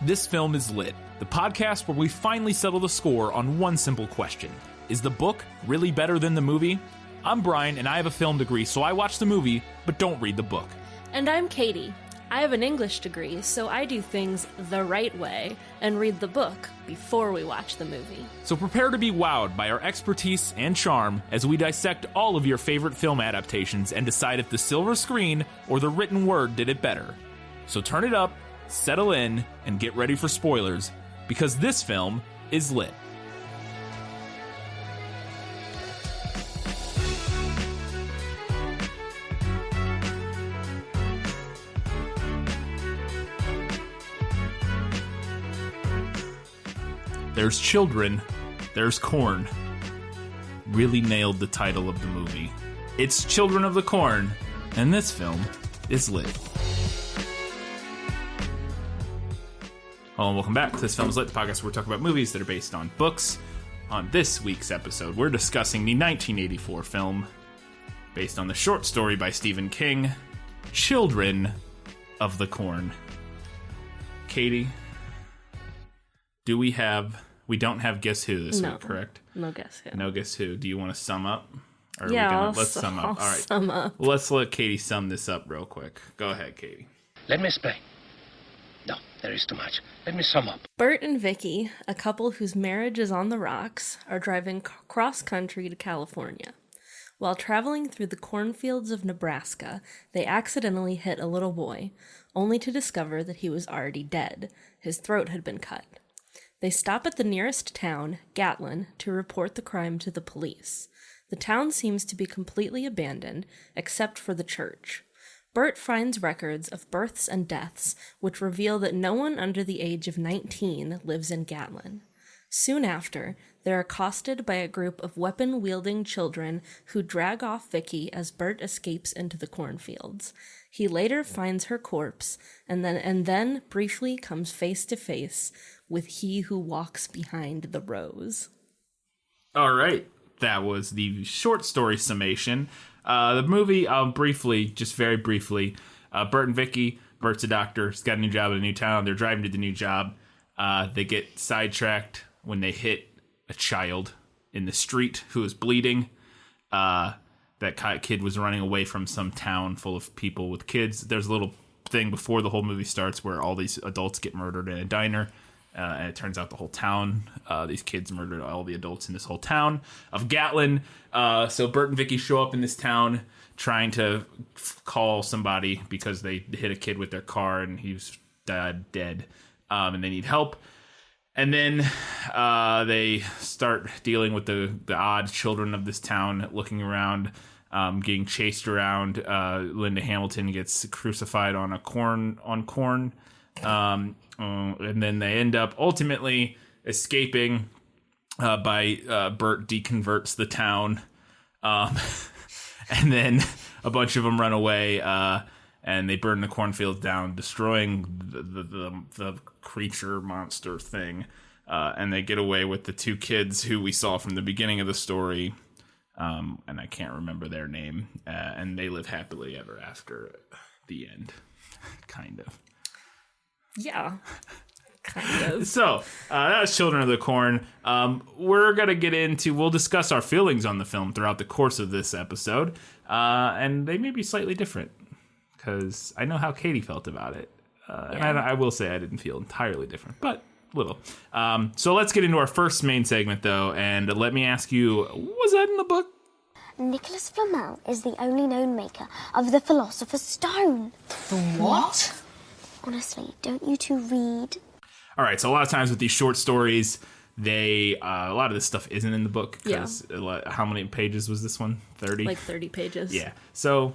This Film is Lit, the podcast where we finally settle the score on one simple question. Is the book really better than the movie? I'm Brian, and I have a film degree, so I watch the movie, but don't read the book. And I'm Katie. I have an English degree, so I do things the right way and read the book before we watch the movie. So prepare to be wowed by our expertise and charm as we dissect all of your favorite film adaptations and decide if the silver screen or the written word did it better. So turn it up, settle in, and get ready for spoilers, because this film is lit. There's children, there's corn. Really nailed the title of the movie. It's Children of the Corn, and this film is lit. Hello and welcome back to This Film is Lit, the podcast where we talk about movies that are based on books. On this week's episode, we're discussing the 1984 film based on the short story by Stephen King, Children of the Corn. Katie, we don't have Guess Who this week, correct? No Guess Who. No Guess Who. Do you want to sum up? Or let's sum up. All right. Sum up. Let's let Katie sum this up real quick. Go ahead, Katie. Let me explain. No, there is too much. Let me sum up. Bert and Vicky, a couple whose marriage is on the rocks, are driving cross-country to California. While traveling through the cornfields of Nebraska, they accidentally hit a little boy, only to discover that he was already dead. His throat had been cut. They stop at the nearest town, Gatlin, to report the crime to the police. The town seems to be completely abandoned, except for the church. Bert finds records of births and deaths, which reveal that no one under the age of 19 lives in Gatlin. Soon after, they're accosted by a group of weapon-wielding children who drag off Vicky as Bert escapes into the cornfields. He later finds her corpse, and then briefly comes face to face with he who walks behind the rose. All right. That was the short story summation. The movie, very briefly, Bert and Vicky. Bert's a doctor. He's got a new job in a new town. They're driving to the new job. They get sidetracked when they hit a child in the street who is bleeding. That kid was running away from some town full of people with kids. There's a little thing before the whole movie starts where all these adults get murdered in a diner. And it turns out the whole town, these kids murdered all the adults in this whole town of Gatlin. So Bert and Vicky show up in this town trying to call somebody because they hit a kid with their car and he's dead. And they need help. And then they start dealing with the odd children of this town, looking around, getting chased around. Linda Hamilton gets crucified on corn. And then they end up ultimately escaping by Bert deconverts the town. And then a bunch of them run away and they burn the cornfields down, destroying the creature monster thing. And they get away with the two kids who we saw from the beginning of the story. And I can't remember their name. And they live happily ever after at the end. Kind of. Yeah, kind of. So, that was Children of the Corn. We're going to we'll discuss our feelings on the film throughout the course of this episode. And they may be slightly different, because I know how Katie felt about it. And I will say I didn't feel entirely different, but little. So let's get into our first main segment, though, and let me ask you, was that in the book? Nicholas Flamel is the only known maker of the Philosopher's Stone. The what? Honestly, don't you two read? All right, so a lot of times with these short stories, a lot of this stuff isn't in the book. Because how many pages was this one? 30? Like 30 pages. Yeah. So,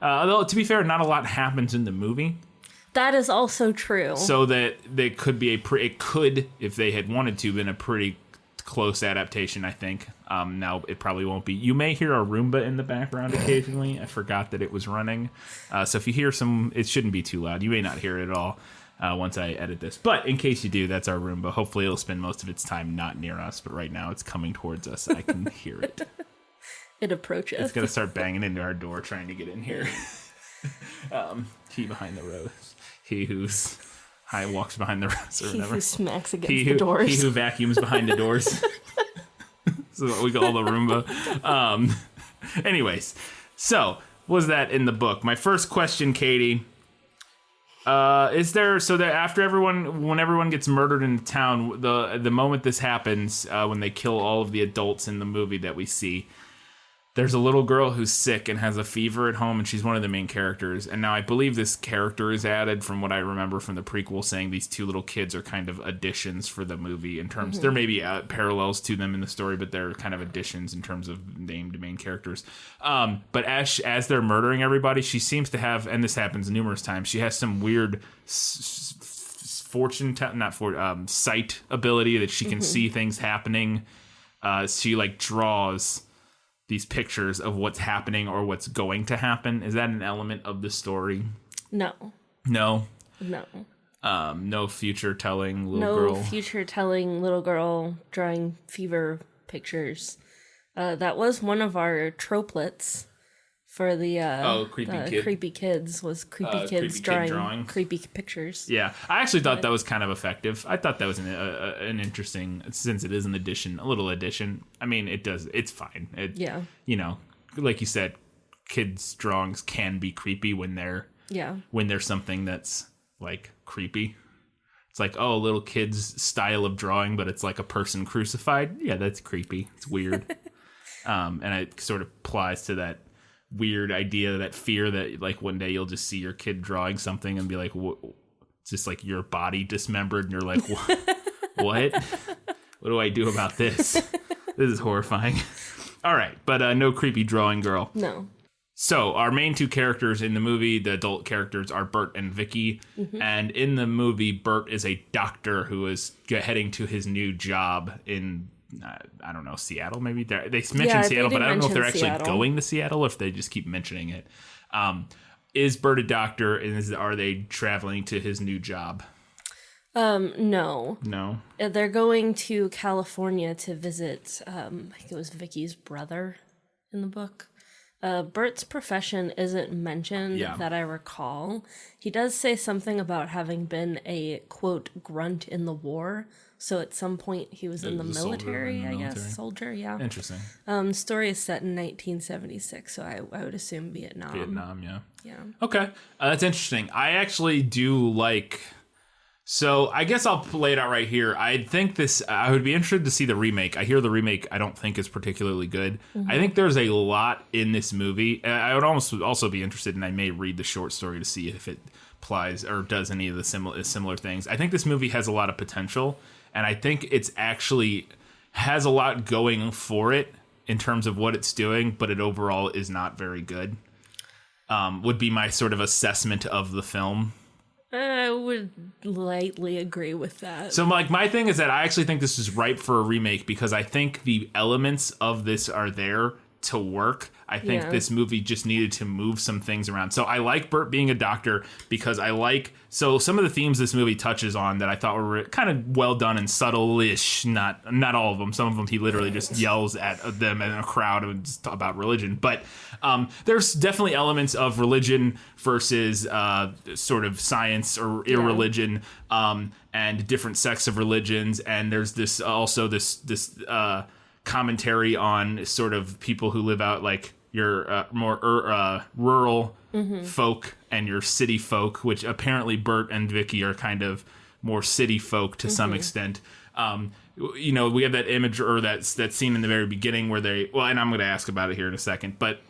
although to be fair, not a lot happens in the movie. That is also true. So that they could be it could, if they had wanted to, been a pretty close adaptation, I think. Now, it probably won't be. You may hear a Roomba in the background occasionally. I forgot that it was running. So if you hear it shouldn't be too loud. You may not hear it at all once I edit this. But in case you do, that's our Roomba. Hopefully it'll spend most of its time not near us. But right now it's coming towards us. I can hear it. It approaches. It's going to start banging into our door trying to get in here. He behind the rose. He who's walks behind the rest or He whatever. who smacks against the doors. He who vacuums behind the doors. So what we call the Roomba. Anyways, so was that in the book? My first question, Katie, is there so that after when everyone gets murdered in the town, the moment this happens, when they kill all of the adults in the movie that we see, there's a little girl who's sick and has a fever at home, and she's one of the main characters. And now I believe this character is added from what I remember from the prequel, saying these two little kids are kind of additions for the movie in terms. There may be parallels to them in the story, but they're kind of additions in terms of named main characters. But as they're murdering everybody, she seems to have, and this happens numerous times, she has some weird sight ability that she can see things happening. She like draws these pictures of what's happening or what's going to happen. Is that an element of the story? No. No. No Future telling little girl. No future telling little girl drawing fever pictures. That was one of our troplets for the creepy kids was creepy kids drawing creepy pictures. Yeah, I actually thought that was kind of effective. I thought that was an interesting, since it is an addition, a little addition. I mean, it's fine. You know, like you said, kids' drawings can be creepy when there's something that's like creepy. It's like, oh, a little kid's style of drawing, but it's like a person crucified. Yeah, that's creepy. It's weird. And it sort of applies to that weird idea, that fear that like one day you'll just see your kid drawing something and be like, it's just like your body dismembered, and you're like, what do I do about this? This is horrifying. All right, but no creepy drawing girl. No. So our main two characters in the movie, the adult characters, are Bert and Vicky. And in the movie, Bert is a doctor who is heading to his new job in I don't know, Seattle, maybe? They mention Seattle, but I don't know if they're actually going to Seattle or if they just keep mentioning it. Is Bert a doctor, and are they traveling to his new job? No. No? They're going to California to visit, I think it was Vicky's brother in the book. Bert's profession isn't mentioned that I recall. He does say something about having been a, quote, grunt in the war. So at some point he was in the military, I guess. Soldier, yeah. Interesting. Story is set in 1976, so I would assume Vietnam. Vietnam, yeah. Yeah. Okay, that's interesting. I actually do like... So I guess I'll lay it out right here. I think I would be interested to see the remake. I hear the remake I don't think is particularly good. I think there's a lot in this movie. I would almost also be interested, and I may read the short story to see if it applies or does any of the similar things. I think this movie has a lot of potential, and I think it's actually has a lot going for it in terms of what it's doing, but it overall is not very good. Would be my sort of assessment of the film. I would lightly agree with that. So, like, my thing is that I actually think this is ripe for a remake because I think the elements of this are there to work. I think this movie just needed to move some things around. So I like Bert being a doctor because so some of the themes this movie touches on that I thought were kind of well done and subtle-ish. Not all of them. Some of them he literally just yells at them in a crowd and just about religion. But there's definitely elements of religion versus sort of science or irreligion and different sects of religions. And there's this commentary on sort of people who live out like your more rural folk and your city folk, which apparently Bert and Vicky are kind of more city folk to some extent. We have that image or that scene in the very beginning where and I'm going to ask about it here in a second, but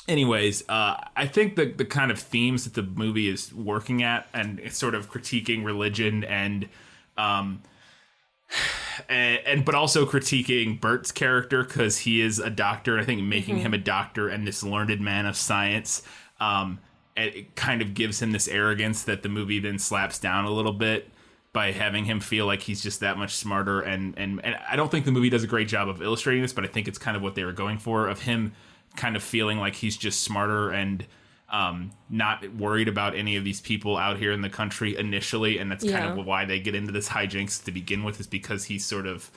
anyways, I think the kind of themes that the movie is working at and it's sort of critiquing religion and but also critiquing Bert's character because he is a doctor. I think making him a doctor and this learned man of science, it kind of gives him this arrogance that the movie then slaps down a little bit by having him feel like he's just that much smarter. And I don't think the movie does a great job of illustrating this, but I think it's kind of what they were going for, of him kind of feeling like he's just smarter and not worried about any of these people out here in the country initially, and that's kind of why they get into this hijinks to begin with, is because he sort of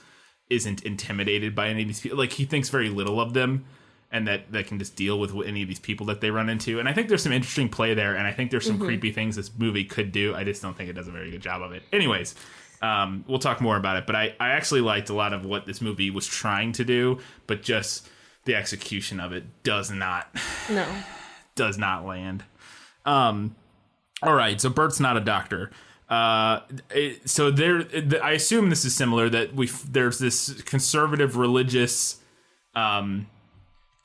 isn't intimidated by any of these people. Like, he thinks very little of them, and that can just deal with any of these people that they run into. And I think there's some interesting play there, and I think there's some creepy things this movie could do. I just don't think it does a very good job of it. Anyways, we'll talk more about it, but I actually liked a lot of what this movie was trying to do, but just the execution of it does not land. All right, so Bert's not a doctor. So I assume this is similar, that there's this conservative religious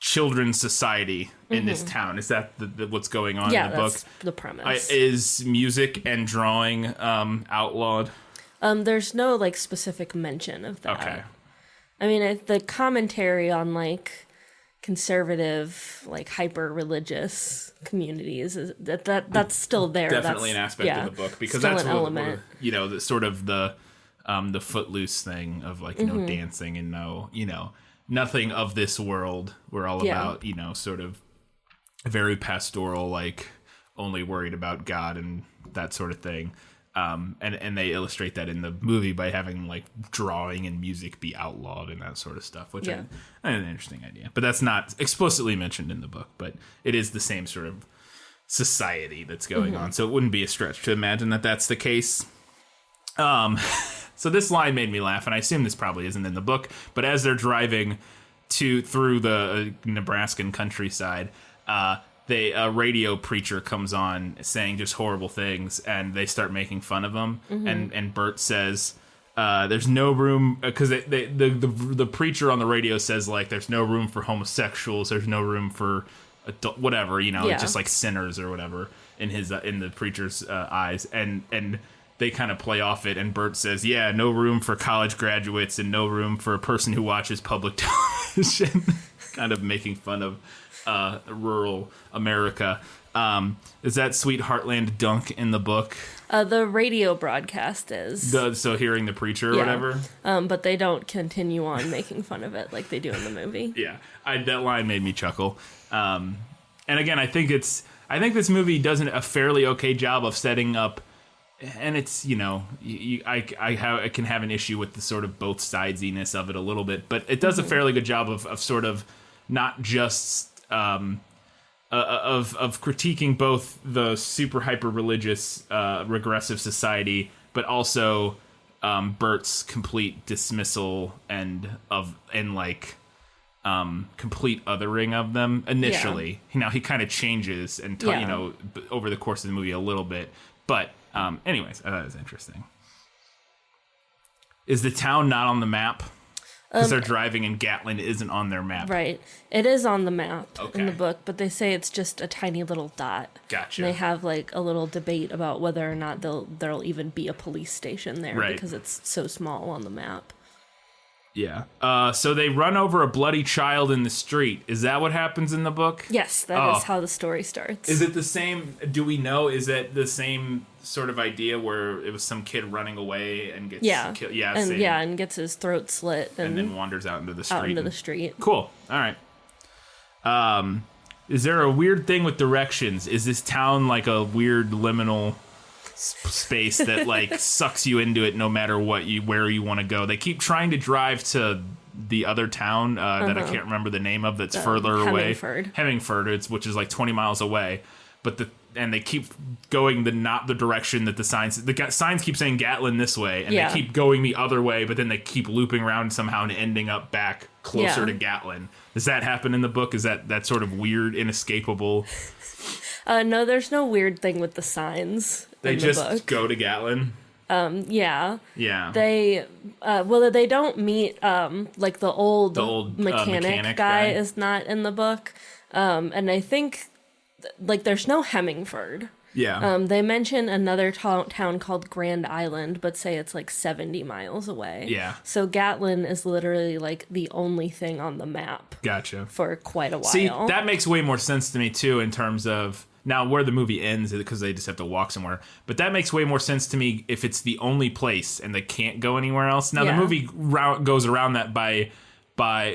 children's society in this town. Is that what's going on in the book? Yeah, that's the premise. Is music and drawing outlawed? There's no like specific mention of that. Okay. I mean, the commentary on like conservative, like hyper religious communities is that's still there. Definitely that's, an aspect of the book, because still that's an element. The sort of the footloose thing of like no dancing and no nothing of this world. We're all about sort of very pastoral, like only worried about God and that sort of thing. And they illustrate that in the movie by having like drawing and music be outlawed and that sort of stuff, which is an interesting idea. But that's not explicitly mentioned in the book, but it is the same sort of society that's going on. So it wouldn't be a stretch to imagine that that's the case. So this line made me laugh, and I assume this probably isn't in the book, but as they're driving through the Nebraskan countryside, a radio preacher comes on saying just horrible things, and they start making fun of him. And Bert says, "There's no room," because the preacher on the radio says like, "There's no room for homosexuals. There's no room for whatever, just like sinners or whatever." In the preacher's eyes, and they kind of play off it. And Bert says, "Yeah, no room for college graduates and no room for a person who watches public television," kind of making fun of rural America. Is that Sweet Heartland dunk in the book? The radio broadcast is. So hearing the preacher or whatever? But they don't continue on making fun of it like they do in the movie. Yeah. That line made me chuckle. And again, I think this movie does a fairly okay job of setting up, and it's, I can have an issue with the sort of both sidesiness of it a little bit, but it does a fairly good job of sort of not just of critiquing both the super hyper religious regressive society, but also Bert's complete dismissal and complete othering of them initially. He kind of changes and over the course of the movie a little bit, but anyways, I thought it was interesting. Is the town not on the map? Because they're driving and Gatlin isn't on their map. Right. It is on the map in the book, but they say it's just a tiny little dot. Gotcha. And they have like a little debate about whether or not there'll even be a police station there because it's so small on the map. Yeah. So they run over a bloody child in the street. Is that what happens in the book? Yes, that is how the story starts. Is it the same? Do we know? Is it the same sort of idea where it was some kid running away and gets killed? Yeah, and gets his throat slit and then wanders out into the street. Cool. All right. Is there a weird thing with directions? Is this town like a weird liminal space that like sucks you into it no matter where you want to go? They keep trying to drive to the other town that I can't remember the name of, that's further away. Hemmingford, which is like 20 miles away, and they keep going not the direction that the signs keep saying Gatlin this way, and they keep going the other way, but then they keep looping around somehow and ending up back closer to Gatlin. Does that happen in the book? Is that sort of weird, inescapable? No, there's no weird thing with the signs. They just go to Gatlin. Yeah. They they don't meet like the old mechanic guy is not in the book, and I think like there's no Hemmingford. Yeah. They mention another town called Grand Island, but say it's like 70 miles away. Yeah. So Gatlin is literally like the only thing on the map. Gotcha. For quite a while. See, that makes way more sense to me too in terms of now where the movie ends, because they just have to walk somewhere. But that makes way more sense to me if it's the only place and they can't go anywhere else. Now the movie goes around that by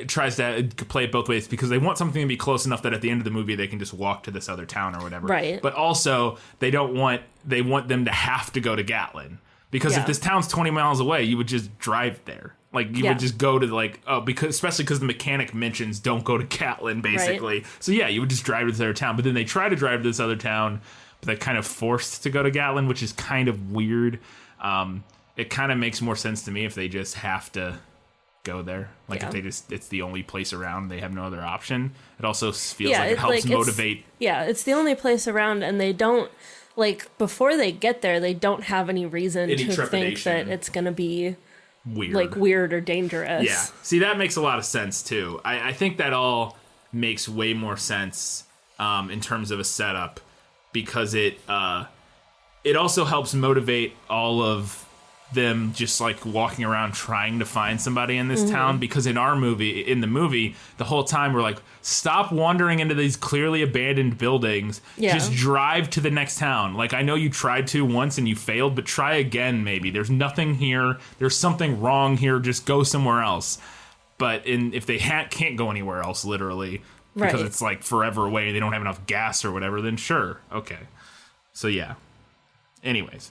tries to play it both ways, because they want something to be close enough that at the end of the movie they can just walk to this other town or whatever. Right. But also they want them to have to go to Gatlin. Because Yeah. if this town's 20 miles away, you would just drive there. Like, you Yeah. would just go to, like, especially because the mechanic mentions don't go to Catlin, basically. Right. So, yeah, you would just drive to this other town. But then they try to drive to this other town, but they're kind of forced to go to Gatlin, which is kind of weird. It kind of makes more sense to me if they just have to go there. Like, Yeah. if it's the only place around, they have no other option. It also feels Yeah, like it helps motivate. It's the only place around, and they don't, like, before they get there, they don't have any reason Any to think trepidation. that it's going to be, Weird. like, weird or dangerous. Yeah. See, that makes a lot of sense, too. I think that all makes way more sense in terms of a setup, because it also helps motivate all of them just, like, walking around trying to find somebody in this town, because in the movie, the whole time we're like, stop wandering into these clearly abandoned buildings. Yeah. Just drive to the next town. Like, I know you tried to once and you failed, but try again, maybe. There's nothing here. There's something wrong here. Just go somewhere else. But if they can't go anywhere else, literally, because Right. it's, like, forever away, they don't have enough gas or whatever, then sure. Okay. So, yeah. Anyways.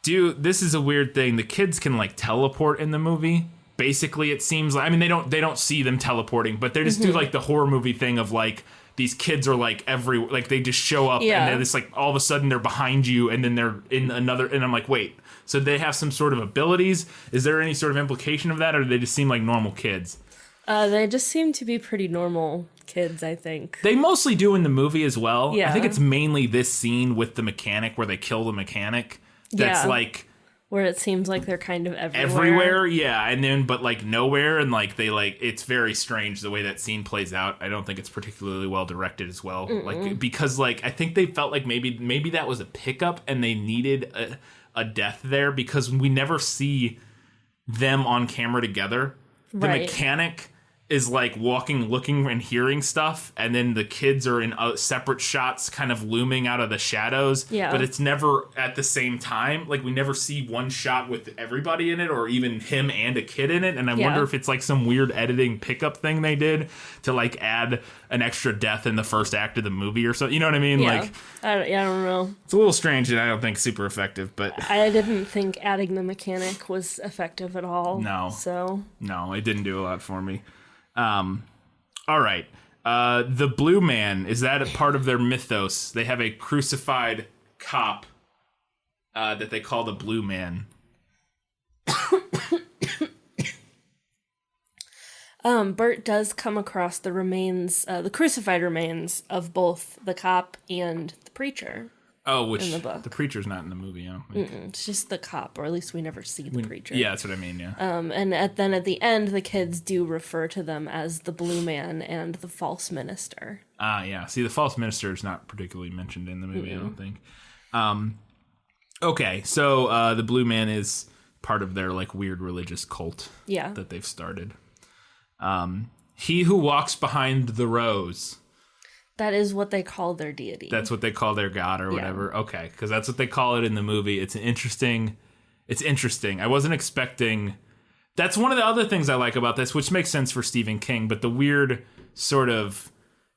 Dude, this is a weird thing. The kids can, like, teleport in the movie. Basically, it seems like, I mean, they don't see them teleporting, but they just do, like, the horror movie thing of, like, these kids are, like, like, they just show up Yeah. and then it's like all of a sudden they're behind you and then they're in another, and I'm like, wait, so they have some sort of abilities? Is there any sort of implication of that, or do they just seem like normal kids? They just seem to be pretty normal kids, I think. They mostly do in the movie as well. Yeah. I think it's mainly this scene with the mechanic where they kill the mechanic. That's Yeah. like Where it seems like they're kind of everywhere, yeah, and then but like nowhere, and like they like it's very strange the way that scene plays out. I don't think it's particularly well directed as well. Like, because like I think they felt like maybe that was a pickup and they needed a death there, because we never see them on camera together. The Right. mechanic is like walking, looking, and hearing stuff, and then the kids are in separate shots kind of looming out of the shadows, Yeah. but it's never at the same time. Like, we never see one shot with everybody in it, or even him and a kid in it, and I Yeah. wonder if it's like some weird editing pickup thing they did to like add an extra death in the first act of the movie or something. You know what I mean? Yeah. Like, I don't know. it's a little strange and I don't think super effective, but I didn't think adding the mechanic was effective at all. No. So, no, it didn't do a lot for me. All right. The Blue Man, is that a part of their mythos? They have a crucified cop that they call the Blue Man. Bert does come across the remains, the crucified remains of both the cop and the preacher. Oh, which In the book. the preacher's not in the movie, huh? It's just the cop, or at least we never see the preacher. Yeah, that's what I mean, yeah. And then at the end, the kids do refer to them as the Blue Man and the false minister. Yeah. See, the false minister is not particularly mentioned in the movie, I don't think. Okay, so the Blue Man is part of their, like, weird religious cult Yeah. that they've started. He who walks behind the rose. That is what they call their deity. That's what they call their god or whatever. Okay, because that's what they call it in the movie. It's interesting. I wasn't expecting. That's one of the other things I like about this, which makes sense for Stephen King. But the weird sort of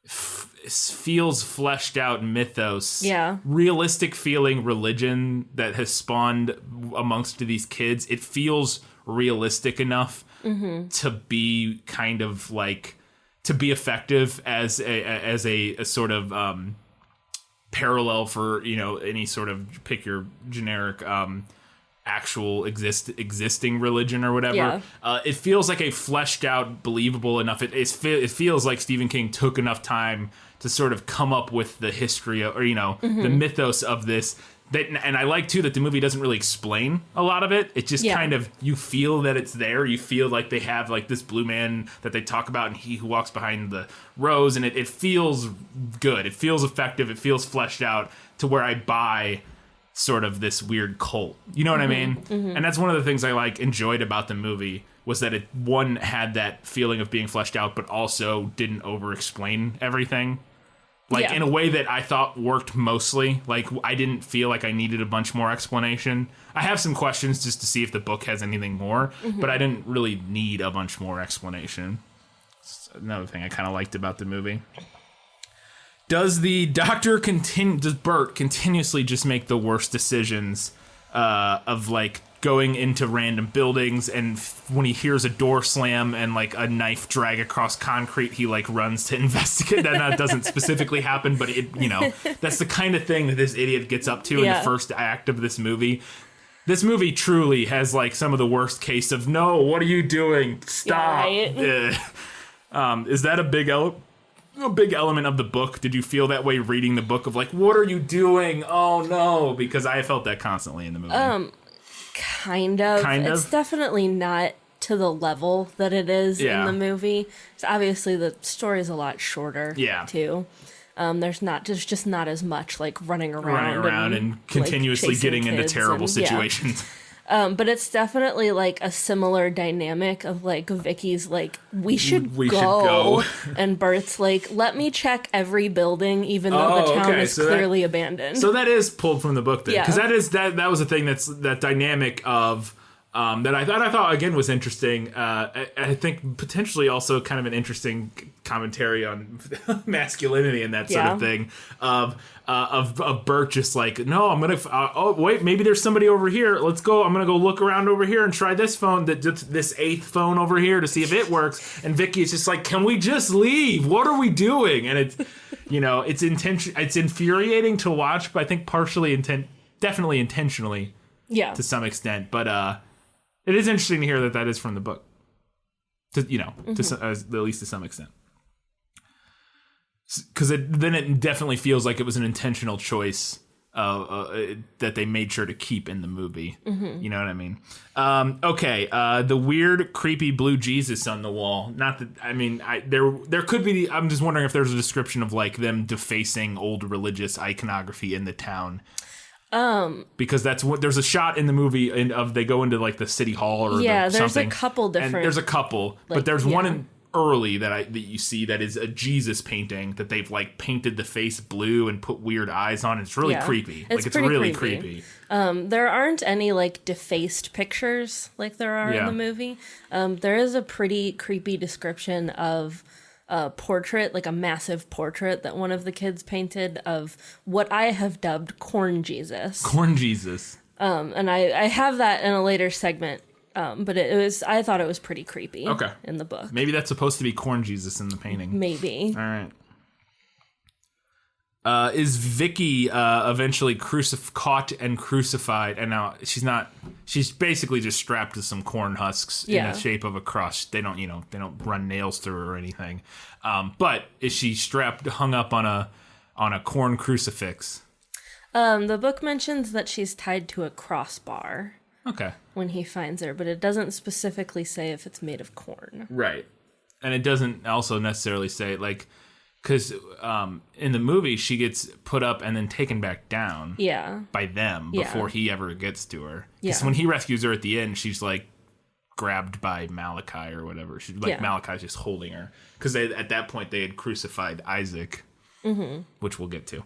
feels fleshed out mythos, realistic feeling religion that has spawned amongst these kids. It feels realistic enough to be kind of like. To be effective as a sort of parallel for, you know, any sort of, pick your generic actual existing religion or whatever. Yeah. It feels like a fleshed out, believable enough. It feels like Stephen King took enough time to sort of come up with the history or, you know, the mythos of this. And I like, too, that the movie doesn't really explain a lot of it. It just kind of, you feel that it's there. You feel like they have, like, this Blue Man that they talk about and he who walks behind the rose. And it feels good. It feels effective. It feels fleshed out to where I buy sort of this weird cult. You know what I mean? And that's one of the things I, like, enjoyed about the movie was that it, one, had that feeling of being fleshed out, but also didn't over-explain everything. Like, in a way that I thought worked mostly. Like, I didn't feel like I needed a bunch more explanation. I have some questions just to see if the book has anything more, but I didn't really need a bunch more explanation. It's another thing I kind of liked about the movie. Does Bert continuously just make the worst decisions like going into random buildings, and when he hears a door slam and like a knife drag across concrete, he like runs to investigate. That doesn't specifically happen, but it, you know, that's the kind of thing that this idiot gets up to in the first act of this movie. This movie truly has like some of the worst case of no, what are you doing? Stop. Yeah, right. Is that a big element of the book? Did you feel that way reading the book of like, what are you doing? Oh no, because I felt that constantly in the movie. Kind of. It's definitely not to the level that it is in the movie. So obviously the story is a lot shorter too. There's just not as much like running around and continuously like, getting into terrible situations. But it's definitely like a similar dynamic of like Vicky's like we should go and Bert's like let me check every building even though the town is clearly abandoned. So that is pulled from the book then, because that was a thing that dynamic of that I thought again was interesting. I think potentially also kind of an interesting commentary on masculinity and that sort of thing of Bert just like, no, I'm gonna wait, maybe there's somebody over here, let's go, I'm gonna go look around over here and try this phone, this 8th phone over here to see if it works, and Vicky is just like, can we just leave, what are we doing? And it's, you know, it's infuriating to watch, but I think definitely intentionally to some extent, but it is interesting to hear that is from the book, to at least to some extent. Because then it definitely feels like it was an intentional choice that they made sure to keep in the movie. You know what I mean? Okay, the weird, creepy blue Jesus on the wall. Not that, I mean, there could be. I'm just wondering if there's a description of like them defacing old religious iconography in the town. Because that's what there's a shot in the movie of they go into like the city hall or there's something. a couple different. And there's a couple, but there's one early that you see that is a Jesus painting that they've like painted the face blue and put weird eyes on. It's really creepy. It's really creepy. There aren't any like defaced pictures like there are in the movie. There is a pretty creepy description of a portrait, like a massive portrait that one of the kids painted of what I have dubbed Corn Jesus. Corn Jesus. And I have that in a later segment. But I thought it was pretty creepy in the book. Maybe that's supposed to be Corn Jesus in the painting. Maybe. All right. Is Vicky eventually caught and crucified? And now she's basically just strapped to some corn husks in the shape of a cross. They don't run nails through her or anything. But is she hung up on a corn crucifix? The book mentions that she's tied to a crossbar. Okay. When he finds her, but it doesn't specifically say if it's made of corn. Right. And it doesn't also necessarily say, like, because in the movie, she gets put up and then taken back down by them before he ever gets to her. Because when he rescues her at the end, she's, like, grabbed by Malachi or whatever. She's like, Malachi's just holding her. Because at that point, they had crucified Isaac, which we'll get to.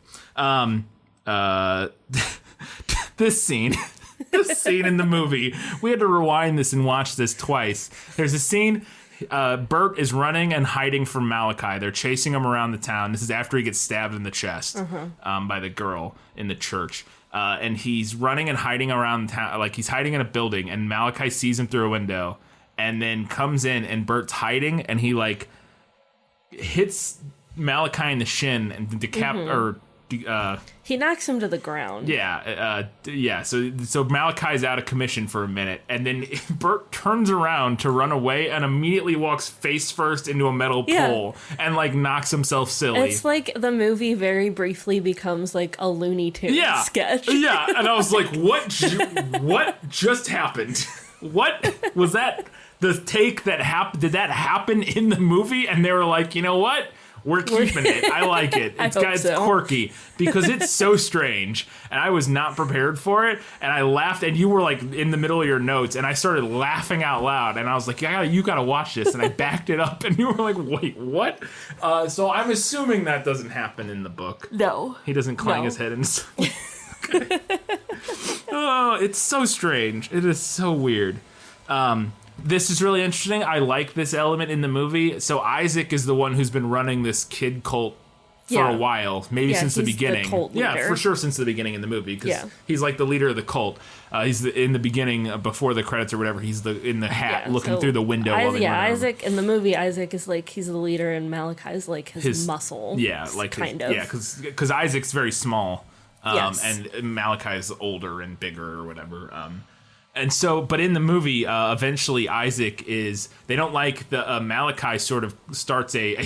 This scene... This scene in the movie, we had to rewind this and watch this twice. There's a scene, Bert is running and hiding from Malachi. They're chasing him around the town. This is after he gets stabbed in the chest by the girl in the church. And he's running and hiding around town, like he's hiding in a building, and Malachi sees him through a window and then comes in, and Bert's hiding, and he like hits Malachi in the shin and he knocks him to the ground. So Malachi's out of commission for a minute, and then Bert turns around to run away and immediately walks face first into a metal pole and like knocks himself silly. It's like the movie very briefly becomes like a Looney Tunes sketch. Yeah, and I was like, what just happened? What was that? The take that happened? Did that happen in the movie? And they were like, you know what? We're keeping it. I like it. It's quirky because it's so strange, and I was not prepared for it. And I laughed, and you were like in the middle of your notes, and I started laughing out loud. And I was like, you gotta watch this. And I backed it up, and you were like, wait, what? So I'm assuming that doesn't happen in the book. No, he doesn't clang his head and. Okay. Oh, it's so strange. It is so weird. This is really interesting. I like this element in the movie. So Isaac is the one who's been running this kid cult for a while, maybe since the he's beginning. The cult leader. For sure since the beginning in the movie, because he's like the leader of the cult. In the beginning, before the credits or whatever, he's in the hat looking through the window. Isaac, in the movie, Isaac is like, he's the leader, and Malachi's like his muscle. Yeah, like kind of. Yeah, because Isaac's very small, Yes. and Malachi is older and bigger or whatever. And so, but in the movie, eventually Isaac they don't like the Malachi sort of starts a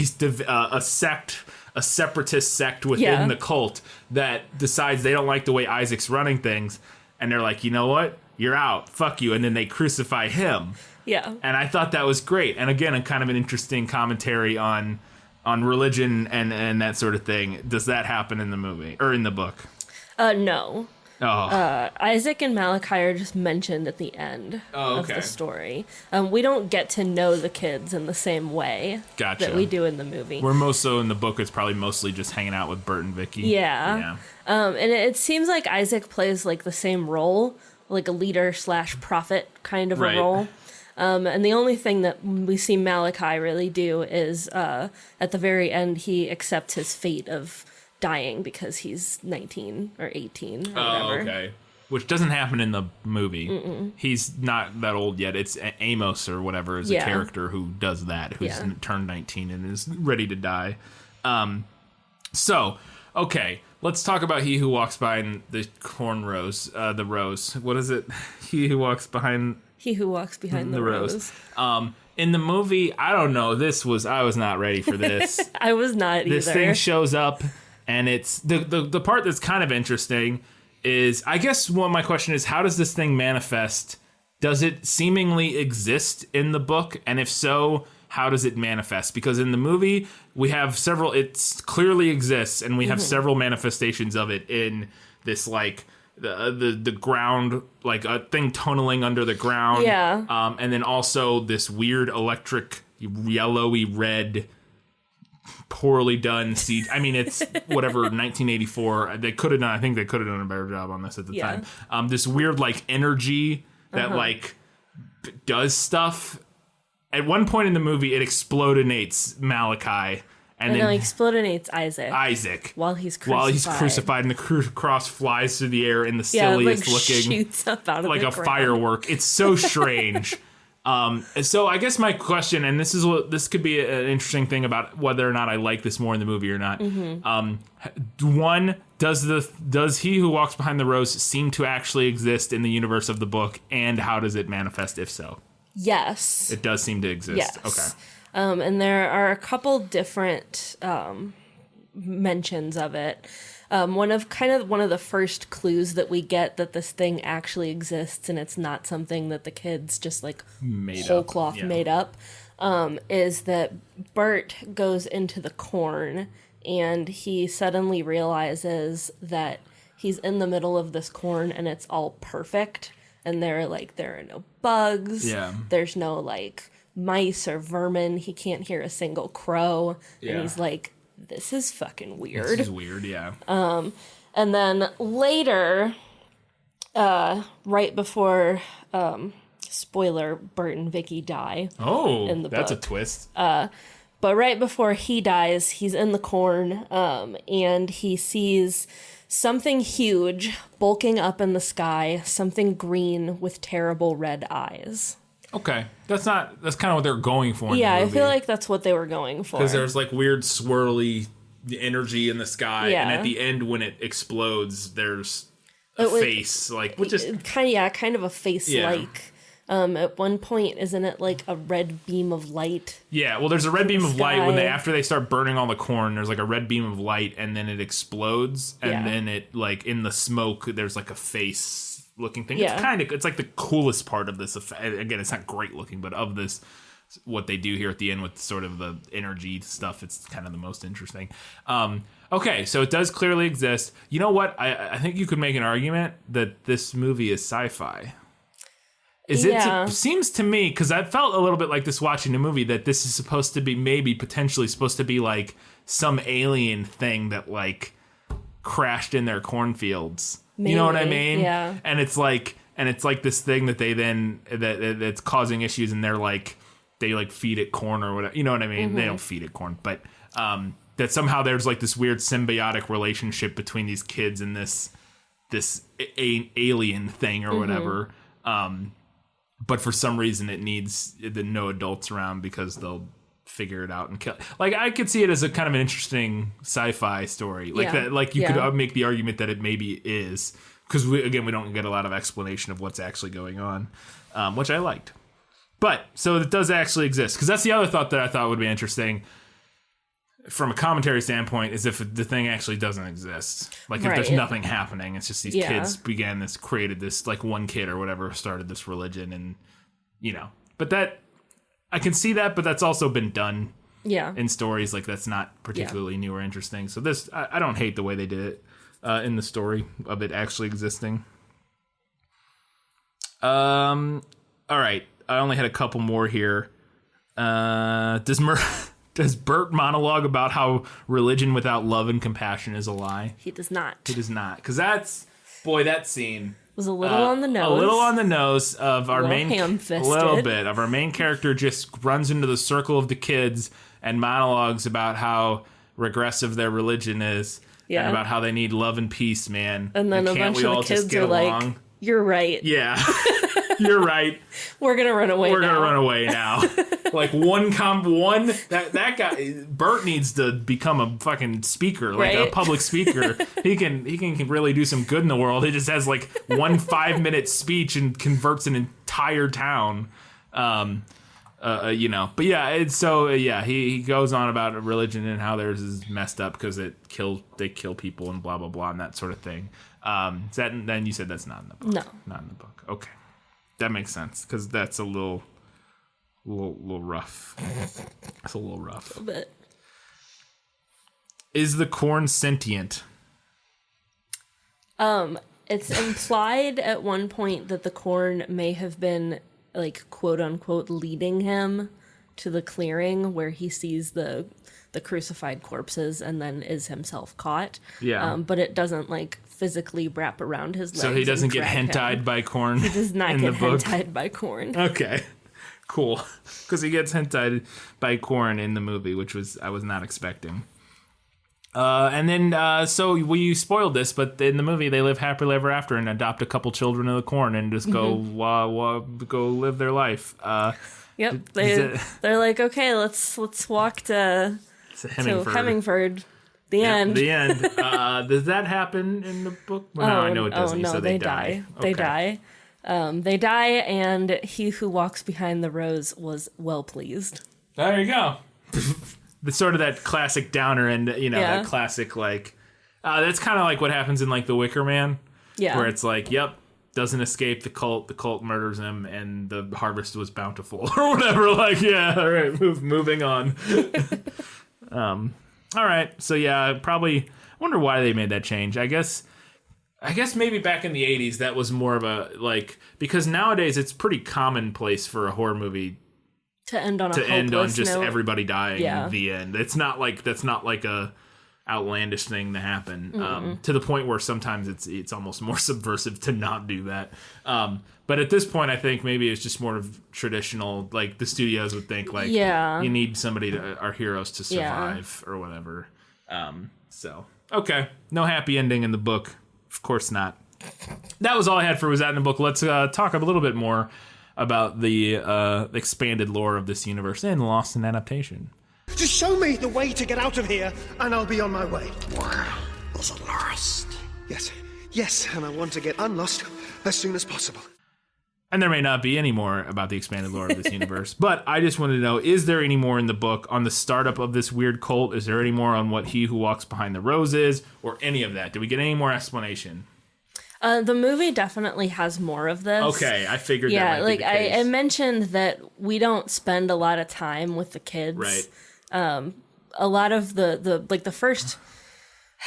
sect, a separatist sect within the cult that decides they don't like the way Isaac's running things. And they're like, you know what? You're out. Fuck you. And then they crucify him. Yeah. And I thought that was great. And again, kind of an interesting commentary on religion and that sort of thing. Does that happen in the movie or in the book? No. Oh. Isaac and Malachi are just mentioned at the end of the story. We don't get to know the kids in the same way that we do in the movie. We're most so in the book, it's probably mostly just hanging out with Bert and Vicky. Yeah. And it seems like Isaac plays like the same role, like a leader / prophet kind of a role. And the only thing that we see Malachi really do is at the very end, he accepts his fate of dying because he's 19 or 18 or whatever. Oh, okay. Which doesn't happen in the movie. Mm-mm. He's not that old yet. It's Amos or whatever is a character who does that, who's turned 19 and is ready to die. So, okay, let's talk about He Who Walks Behind the Cornrows, the Rose. What is it? He Who Walks Behind... He Who Walks Behind the Rose. In the movie, I don't know. I was not ready for this. I was not either. This thing shows up, and it's the part that's kind of interesting is, I guess my question is, how does this thing manifest? Does it seemingly exist in the book? And if so, how does it manifest? Because in the movie, we have several, it clearly exists, and we have several manifestations of it in this, like, the ground, like a thing tunneling under the ground. Yeah. And then also this weird electric, yellowy red, poorly done CG. I mean, it's whatever, 1984. They could have done, I think they could have done a better job on this at the time. This weird, like, energy that, like, does stuff. At one point in the movie, it explodinates Malachi. And then it explodinates Isaac. While he's crucified, and the cross flies through the air in the silliest looking, shoots up out of like the a ground. firework. It's so strange. So I guess my question, and this could be an interesting thing about whether or not I like this more in the movie or not. One, does He Who Walks Behind the Rose seem to actually exist in the universe of the book, and how does it manifest if so? Yes. It does seem to exist. Yes. Okay. And there are a couple different mentions of it. One of the first clues that we get that this thing actually exists and it's not something that the kids just like made up, is that Bert goes into the corn and he suddenly realizes that he's in the middle of this corn and it's all perfect. And there are no bugs. Yeah. There's no like mice or vermin. He can't hear a single crow. Yeah. And he's like, this is fucking weird. This is weird, yeah. And then later, right before, spoiler, Bert and Vicky die. Oh, in the that's book. A twist. But right before he dies, he's in the corn, and he sees something huge bulking up in the sky, something green with terrible red eyes. Okay. That's kind of what they're going for. Yeah, I feel like that's what they were going for. Because there's like weird swirly energy in the sky, and at the end when it explodes, there's a face, like, which is kind of a face like. At one point, isn't it like a red beam of light? Yeah, well, there's a red beam of light after they start burning all the corn. There's like a red beam of light, and then it explodes, and then it like in the smoke, there's like a face looking thing. Yeah. It's like the coolest part of this effect. Again, it's not great looking, but of this, what they do here at the end with sort of the energy stuff, it's kind of the most interesting. Okay, so it does clearly exist. You know what? I think you could make an argument that this movie is sci-fi. It seems to me, because I felt a little bit like this watching the movie, that this is supposed to be potentially supposed to be like some alien thing that like crashed in their cornfields. Maybe, you know what I mean? Yeah. And it's like this thing that they then that's causing issues, and they like feed it corn or whatever. You know what I mean? Mm-hmm. They don't feed it corn, but that somehow there's like this weird symbiotic relationship between these kids and this alien thing or whatever. But for some reason it needs no adults around because they'll figure it out and kill. Like, I could see it as a kind of an interesting sci-fi story. Like that, like you could make the argument that it maybe is, because we don't get a lot of explanation of what's actually going on, which I liked. But so it does actually exist, because that's the other thought that I thought would be interesting from a commentary standpoint, is if the thing actually doesn't exist. Like, if there's nothing happening, it's just these kids created this, like, one kid or whatever started this religion, and, you know. But that, I can see that, but that's also been done in stories. Like, that's not particularly new or interesting. So this, I don't hate the way they did it in the story of it actually existing. All right. I only had a couple more here. Does Bert monologue about how religion without love and compassion is a lie? He does not. He does not. Because that scene was a little on the nose. A little on the nose of our main... ham-fisted. A little bit. Of our main character just runs into the circle of the kids and monologues about how regressive their religion is. Yeah. And about how they need love and peace, man. And then a bunch of the kids are like, you're right. Yeah. You're right. We're going to run away now. Like, that guy, Bert needs to become a fucking speaker, like a public speaker. He can really do some good in the world. He just has like 1 5-minute speech and converts an entire town. You know, but yeah, he goes on about religion and how theirs is messed up because they kill people and blah, blah, blah, and that sort of thing. Then you said that's not in the book. No. Not in the book. Okay. That makes sense, because that's a little rough. It's a little rough. A bit. Is the corn sentient? It's implied at one point that the corn may have been, like, quote unquote, leading him to the clearing where he sees the crucified corpses and then is himself caught. Yeah. But it doesn't, like, physically wrap around his legs. So he doesn't get hentai'd by corn. He does not get hentai'd by corn. Okay. Cool. Because he gets hentai'd by corn in the movie, which I was not expecting. And then, so we spoiled this, but in the movie, they live happily ever after and adopt a couple children of the corn and just go live their life. Yep. They're like, okay, let's walk to Hemmingford. The end. The end. Does that happen in the book? Well, no, I know it doesn't. No, so they die. They die. They die, and he who walks behind the rows was well pleased. There you go. The sort of that classic downer, and that classic like that's kind of like what happens in like The Wicker Man, where it's like, yep, doesn't escape the cult murders him, and the harvest was bountiful or whatever. Like, yeah, all right, moving on. All right, so yeah, probably. I wonder why they made that change. I guess maybe back in the 80s that was more of a like, because nowadays it's pretty commonplace for a horror movie to end on just note. Everybody dying. The end. It's not like that's not like a outlandish thing to happen. To the point where sometimes it's almost more subversive to not do that. But at this point, I think maybe it's just more of traditional. Like the studios would think, like, you need somebody our heroes to survive or whatever. So okay, no happy ending in the book. Of course not. That was all I had for Was That in the Book. Let's talk a little bit more about the expanded lore of this universe in Lost in Adaptation. Just show me the way to get out of here, and I'll be on my way. Where is it lost? Yes, and I want to get unlost as soon as possible. And there may not be any more about the expanded lore of this universe, but I just wanted to know, is there any more in the book on the startup of this weird cult? Is there any more on what He Who Walks Behind the Rose is, or any of that? Did we get any more explanation? The movie definitely has more of this. Okay, I figured that might be the case. I mentioned that we don't spend a lot of time with the kids. Right. A lot of the first,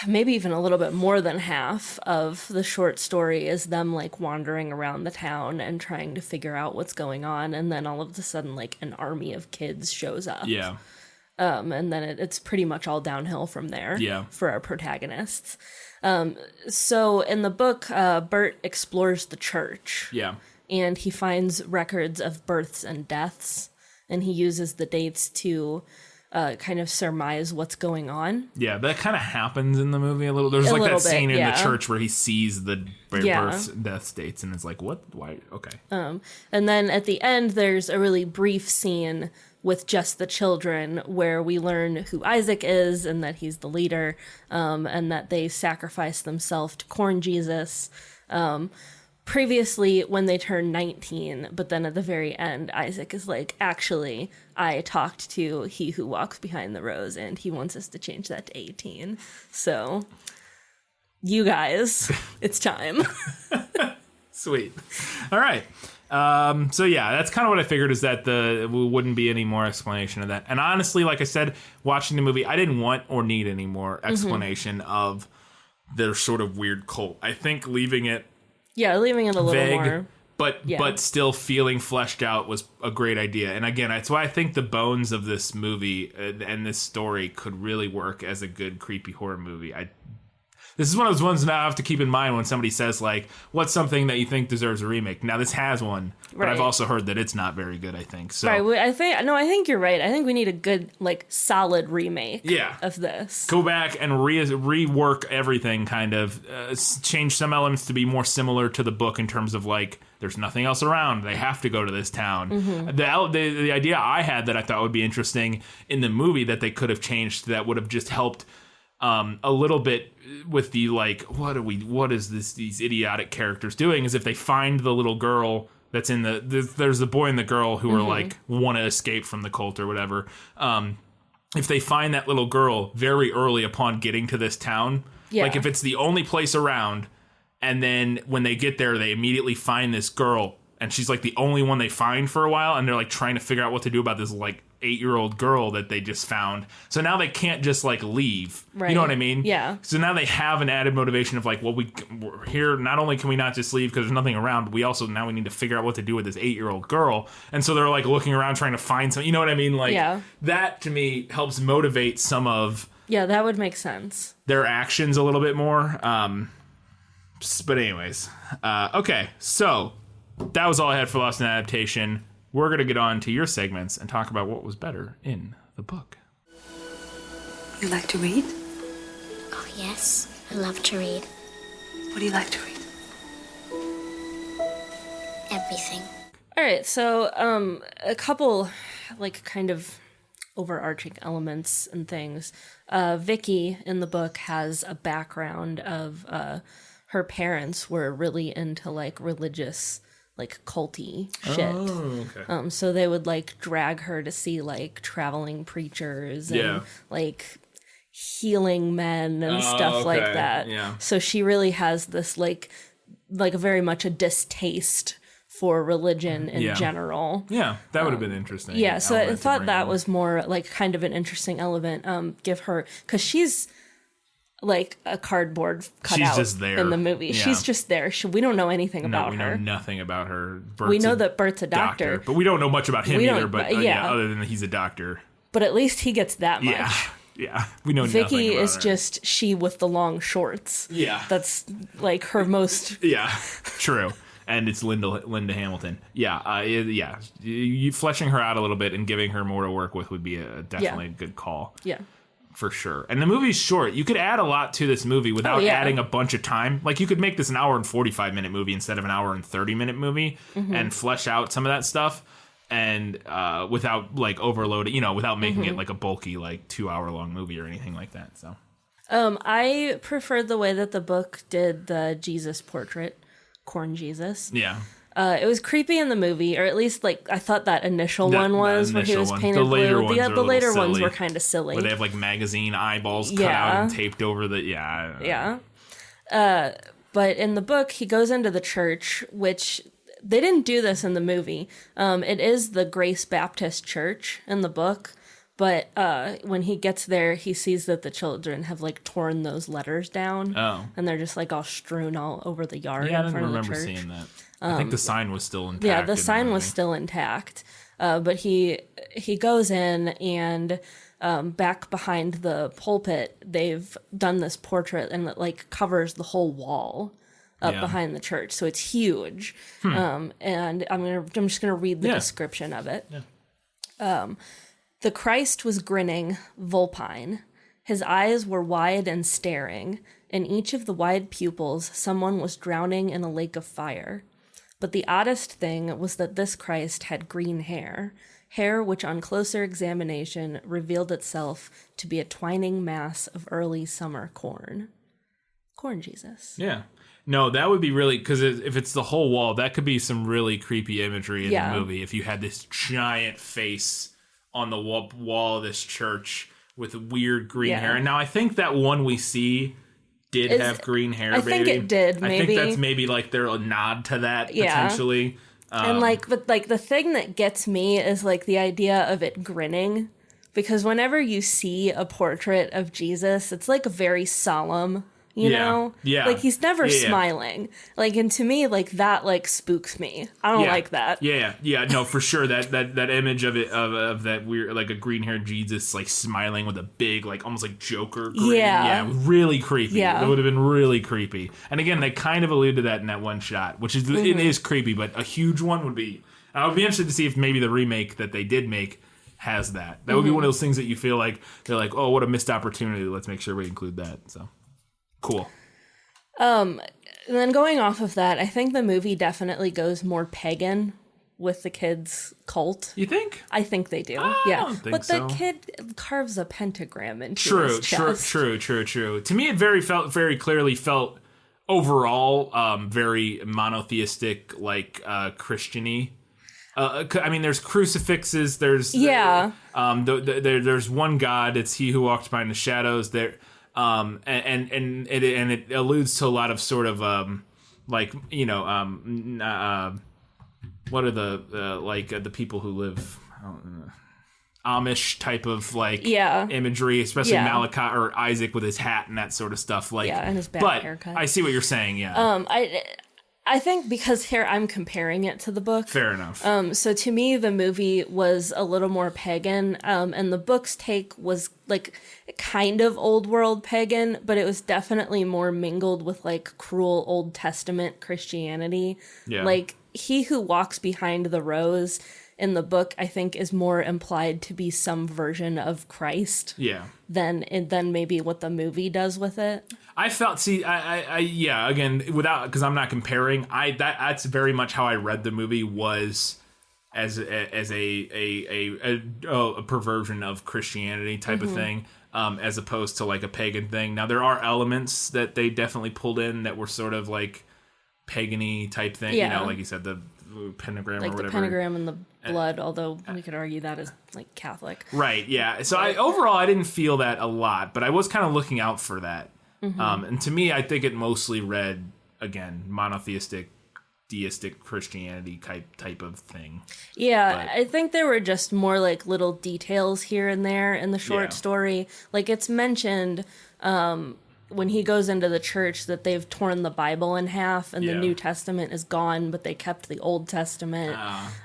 maybe even a little bit more than half of the short story is them like wandering around the town and trying to figure out what's going on, and then all of a sudden like an army of kids shows up. Yeah. And then it's pretty much all downhill from there. Yeah. For our protagonists. So in the book, Bert explores the church. Yeah. And he finds records of births and deaths, and he uses the dates to kind of surmise what's going on. Yeah, that kind of happens in the movie a little. There's A like little that scene bit, in the yeah. church where he sees the Yeah. birth and death dates, and it's like, what? Why? Okay. And then at the end, there's a really brief scene with just the children where we learn who Isaac is and that he's the leader, and that they sacrifice themselves to corn Jesus. Previously, when they turn 19, but then at the very end, Isaac is like, actually, I talked to he who walks behind the rose, and he wants us to change that to 18. So, you guys, it's time. Sweet. All right. So yeah, that's kind of what I figured, is that there wouldn't be any more explanation of that. And honestly, like I said, watching the movie, I didn't want or need any more explanation of their sort of weird cult. I think leaving it Yeah, leaving it a little vague, more. but still feeling fleshed out was a great idea. And again, that's why I think the bones of this movie and this story could really work as a good creepy horror movie. This is one of those ones that I have to keep in mind when somebody says, like, what's something that you think deserves a remake? Now, this has one, but I've also heard that it's not very good, I think. So, Right, I think you're right. I think we need a good, like, solid remake of this. Go back and rework everything, kind of. Change some elements to be more similar to the book in terms of, like, there's nothing else around. They have to go to this town. The idea I had that I thought would be interesting in the movie that they could have changed, that would have just helped a little bit with the, like, what is these idiotic characters doing, is if they find the little girl that's in there's the boy and the girl who are like want to escape from the cult or whatever. If they find that little girl very early upon getting to this town, like if it's the only place around, and then when they get there, they immediately find this girl, and she's like the only one they find for a while, and they're like trying to figure out what to do about this, like, 8-year-old girl that they just found. So now they can't just, like, leave. Right. You know what I mean? Yeah. So now they have an added motivation of, like, well, we're here. Not only can we not just leave because there's nothing around, but we also now we need to figure out what to do with this 8-year-old girl. And so they're, like, looking around trying to find some. You know what I mean? Like, that to me helps motivate some of. Yeah, that would make sense. Their actions a little bit more. But anyways, okay. So that was all I had for Lost in Adaptation. We're going to get on to your segments and talk about what was better in the book. You like to read? Oh, yes. I love to read. What do you like to read? Everything. All right, so a couple, like, kind of overarching elements and things. Vicky in the book has a background of her parents were really into, like, religious, like, culty shit. Oh, okay. So they would, like, drag her to see, like, traveling preachers and like healing men and stuff like that. Yeah. So she really has this like very much a distaste for religion in general. Yeah, that would have been interesting. Yeah, so I thought that was more like kind of an interesting element. Give her, because she's like a cardboard cutout just there. in the movie. Yeah. She's just there. We don't know anything about we her. know nothing about her. We know that Bert's a doctor. But we don't know much about him We don't- either. But other than that he's a doctor. But at least he gets that much. Yeah. We know nothing Vicky about is her. just she with the long shorts. Yeah. That's like her most. Yeah, true. And it's Linda Hamilton. You fleshing her out a little bit and giving her more to work with would be definitely a good call. Yeah. For sure. And the movie's short. You could add a lot to this movie without adding a bunch of time. Like, you could make this an hour and 45-minute movie instead of an hour and 30-minute movie and flesh out some of that stuff and without, like, overloading, without making it like a bulky, like, 2-hour-long movie or anything like that. So, I preferred the way that the book did the Jesus portrait, Corn Jesus. yeah. It was creepy in the movie, or at least like I thought that initial one was where he was painted the later blue. Ones are a The later little ones silly, were kind of silly. where they have, like, magazine eyeballs cut out and taped over the... Yeah. But in the book, he goes into the church, which they didn't do this in the movie. It is the Grace Baptist Church in the book. But when he gets there, he sees that the children have, like, torn those letters down. Oh. And they're just, like, all strewn all over the yard in front of the church. I didn't remember seeing that. I think the sign was still intact. Yeah, the sign was still intact. But he goes in, and back behind the pulpit, they've done this portrait, and it, like, covers the whole wall up behind the church. So it's huge. And I'm just gonna read the description of it. Yeah. The Christ was grinning, vulpine. His eyes were wide and staring. In each of the wide pupils, someone was drowning in a lake of fire. But the oddest thing was that this Christ had green hair which on closer examination revealed itself to be a twining mass of early summer corn. Corn Jesus. Yeah. No, that would be really, because if it's the whole wall, that could be some really creepy imagery in the movie. If you had this giant face on the wall of this church with weird green hair. And now I think that one we see did have green hair. I think it did. Maybe. I think that's maybe like they're a nod to that potentially. And but the thing that gets me is like the idea of it grinning, because whenever you see a portrait of Jesus, it's like very solemn. You know? Yeah. Like, he's never smiling. Like, and to me, like, that, like, spooks me. I don't like that. Yeah. No, for sure. That image of it, of that weird, like, a green-haired Jesus, like, smiling with a big, like, almost like Joker grin. Yeah, really creepy. Yeah. It would have been really creepy. And again, they kind of allude to that in that one shot, which is, it is creepy, but a huge one would be, I would be interested to see if maybe the remake that they did make has that. That would be one of those things that you feel like, they're like, oh, what a missed opportunity. Let's make sure we include that, so. Cool. And then going off of that, I think the movie definitely goes more pagan with the kid's cult. You think? I think they do. I don't think but so. the kid carves a pentagram into his chest. True. To me, it very clearly felt overall very monotheistic, like Christian-y. I mean, there's crucifixes. There's there's one God. It's He who walks behind the shadows. There. And it alludes to a lot of sort of like, you know, what are the people who live Amish type of like imagery, especially Malachi or Isaac with his hat and that sort of stuff, like, and his bad haircut. I see what you're saying. I think because here I'm comparing it to the book. Fair enough. So to me, the movie was a little more pagan, and the book's take was like kind of old world pagan, but it was definitely more mingled with like cruel Old Testament Christianity. Yeah. Like, he who walks behind the rose in the book, I think, is more implied to be some version of Christ. Yeah. Than maybe what the movie does with it. I felt, again, without, because I'm not comparing, that's very much how I read the movie, was as a perversion of Christianity type of thing, as opposed to like a pagan thing. Now, there are elements that they definitely pulled in that were sort of like pagan-y type thing, you know, like you said, the pentagram, like, or whatever. Like the pentagram and the blood, although we could argue that is like Catholic. Right, yeah. So overall, I didn't feel that a lot, but I was kind of looking out for that. And to me, I think it mostly read, again, monotheistic, deistic Christianity type of thing. Yeah, but I think there were just more like little details here and there in the short story. Like, it's mentioned when he goes into the church that they've torn the Bible in half and the New Testament is gone, but they kept the Old Testament.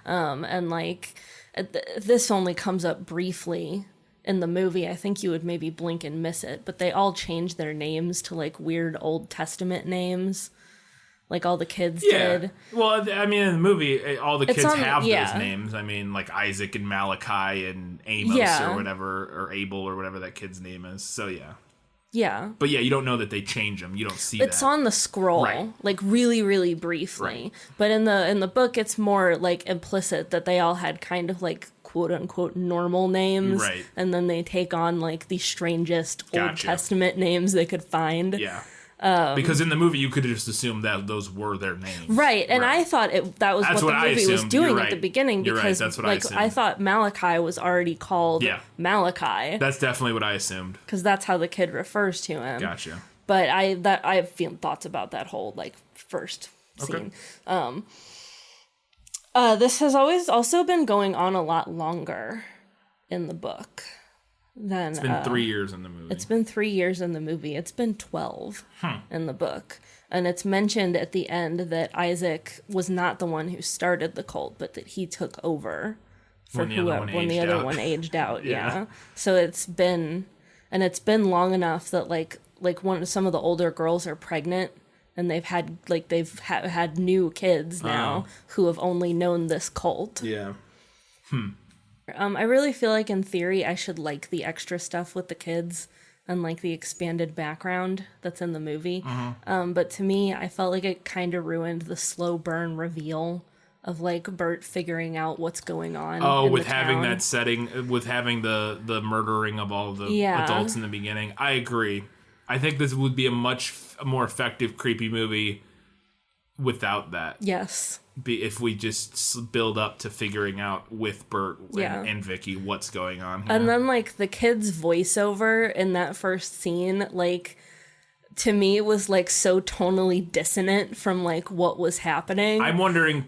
And like, this only comes up briefly in the movie. I think you would maybe blink and miss it, but they all changed their names to like weird Old Testament names, like all the kids did. Well, I mean, in the movie, all the kids have those names. I mean, like Isaac and Malachi and Amos or whatever, or Abel or whatever that kid's name is. So yeah, but you don't know that they change them. You don't see it's on the scroll, like really, really briefly. Right. But in the book, it's more like implicit that they all had kind of like quote unquote normal names, and then they take on like the strangest Old Testament names they could find. Yeah. Because in the movie, you could just assume that those were their names, right? And I thought that was what the movie was doing at the beginning, because that's what like I thought Malachi was already called Malachi. That's definitely what I assumed, because that's how the kid refers to him. Gotcha. But I have thoughts about that whole like first scene. This has always also been going on a lot longer in the book. It's been 3 years in the movie. It's been 3 years in the movie. It's been 12 in the book. And it's mentioned at the end that Isaac was not the one who started the cult, but that he took over for when the other one aged out. Yeah. So it's been long enough that like some of the older girls are pregnant, and they've had new kids now who have only known this cult. Yeah. I really feel like in theory I should like the extra stuff with the kids and like the expanded background that's in the movie. But to me, I felt like it kind of ruined the slow burn reveal of like Bert figuring out what's going on. Oh, in with the having town. that setting, with having the murdering of all the adults in the beginning. I agree. I think this would be a much more effective creepy movie without that. Yes. If we just build up to figuring out with Bert and Vicky what's going on here. And then like the kid's voiceover in that first scene, like to me it was like so tonally dissonant from like what was happening. I'm wondering,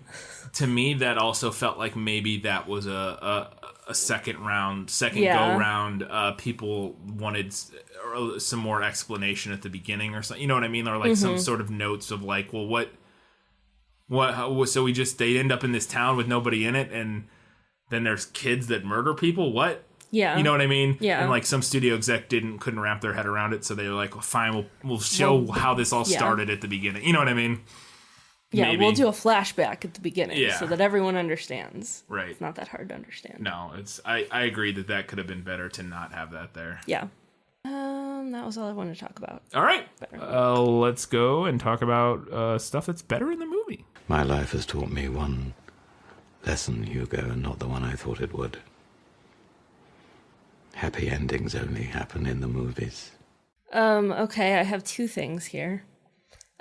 to me that also felt like maybe that was a second go round. People wanted some more explanation at the beginning or something. You know what I mean? Or like some sort of notes of like, well, what, so they end up in this town with nobody in it, and then there's kids that murder people? What? Yeah. You know what I mean? Yeah. And like some studio exec couldn't wrap their head around it, so they were like, well, fine, we'll show how this all started at the beginning. You know what I mean? Yeah, Maybe. we'll do a flashback at the beginning Yeah. so that everyone understands. Right. It's not that hard to understand. No, I agree that could have been better to not have that there. Yeah. That was all I wanted to talk about. All right. Let's go and talk about stuff that's better in the movie. My life has taught me one lesson, Hugo, and not the one I thought it would. Happy endings only happen in the movies. Okay, I have two things here.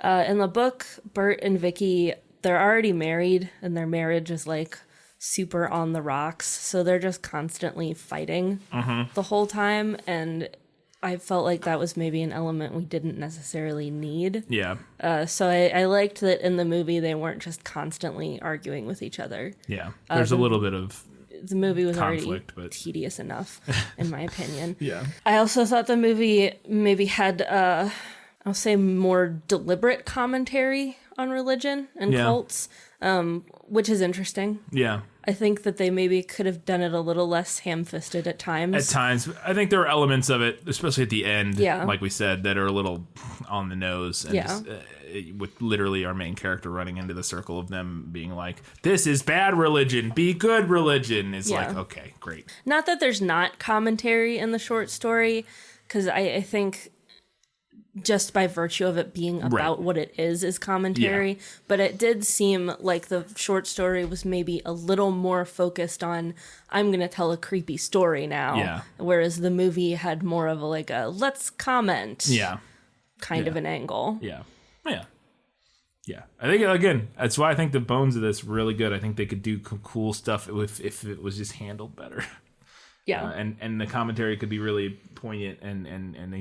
In the book, Bert and Vicky, they're already married, and their marriage is like super on the rocks, so they're just constantly fighting the whole time, and I felt like that was maybe an element we didn't necessarily need. Yeah. So I liked that in the movie they weren't just constantly arguing with each other. Yeah. There's a little bit of The movie was conflict, already but tedious enough, in my opinion. yeah. I also thought the movie maybe had, I'll say, more deliberate commentary on religion and cults, which is interesting. Yeah. I think that they maybe could have done it a little less ham-fisted at times. At times, I think there are elements of it, especially at the end, Yeah. like we said, that are a little on the nose. And Yeah. just, with literally our main character running into the circle of them being like, this is bad religion, be good religion. It's like, okay, great. Not that there's not commentary in the short story, because I think just by virtue of it being about what it is commentary. Yeah. But it did seem like the short story was maybe a little more focused on, I'm going to tell a creepy story now. Yeah. Whereas the movie had more of a let's comment kind of an angle. Yeah. Yeah. Yeah. I think, again, that's why I think the bones of this really good. I think they could do cool stuff if it was just handled better. Yeah. And the commentary could be really poignant and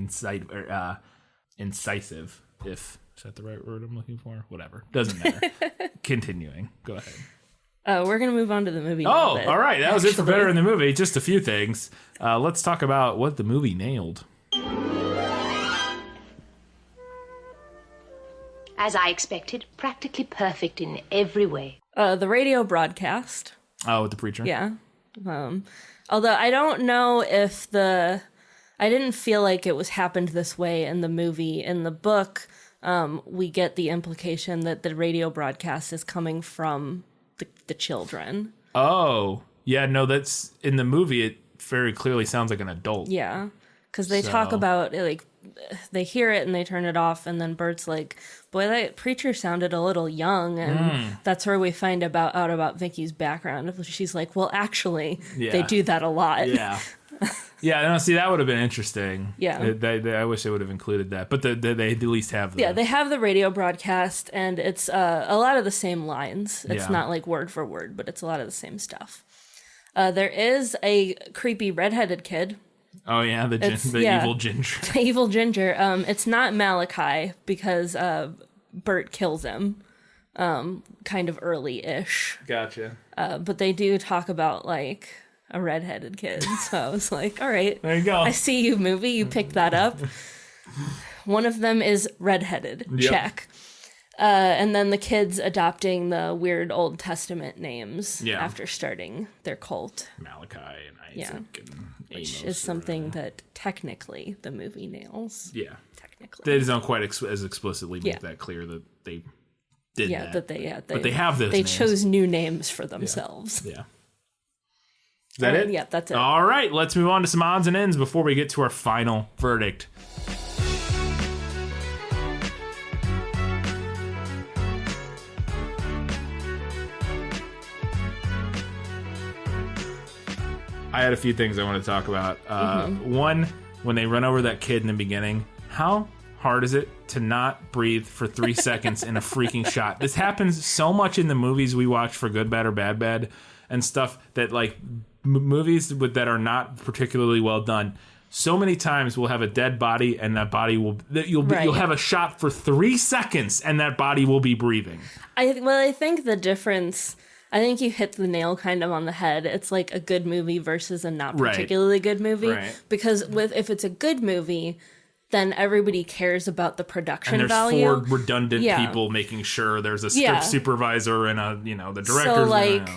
incisive, if is that the right word I'm looking for? Whatever. Doesn't matter. Continuing. Go ahead. We're going to move on to the movie. All right. That was it for better in the movie. Just a few things. Let's talk about what the movie nailed. As I expected, practically perfect in every way. The radio broadcast. Oh, with the preacher? Yeah. Although I don't know if I didn't feel like it was happened this way in the movie. In the book, we get the implication that the radio broadcast is coming from the children. Oh, yeah, no, that's in the movie. It very clearly sounds like an adult. Yeah, because they talk about like they hear it and they turn it off, and then Bert's like, "Boy, that preacher sounded a little young," and that's where we find out about Vicky's background. She's like, "Well, actually, they do that a lot." Yeah. Yeah, no, see, that would have been interesting. Yeah. I wish they would have included that. But they at least have the... Yeah, they have the radio broadcast, and it's a lot of the same lines. It's not like word for word, but it's a lot of the same stuff. There is a creepy redheaded kid. Oh, yeah, the evil ginger. The evil ginger. It's not Malachi, because Bert kills him kind of early-ish. Gotcha. But they do talk about, like... a redheaded kid. So I was like, all right. There you go. I see you, movie. You picked that up. One of them is redheaded. Yep. Check. And then the kids adopting the weird Old Testament names after starting their cult. Malachi and Isaac and Which is something that technically the movie nails. Yeah. Technically. They don't quite as explicitly make that clear that they did that. But they have those They names. Chose new names for themselves. Yeah. Is that it? Yeah, that's it. All right, let's move on to some odds and ends before we get to our final verdict. I had a few things I want to talk about. One, when they run over that kid in the beginning, how hard is it to not breathe for 3 seconds in a freaking shot? This happens so much in the movies we watch for Good, Bad, or Bad, Bad and stuff that, like, movies that are not particularly well done. So many times we'll have a dead body and that body you'll have a shot for 3 seconds and that body will be breathing. I think the difference... I think you hit the nail kind of on the head. It's like a good movie versus a not particularly good movie. Right. Because if it's a good movie, then everybody cares about the production and there's value. 4 redundant people making sure there's a script supervisor and the director's. So, like,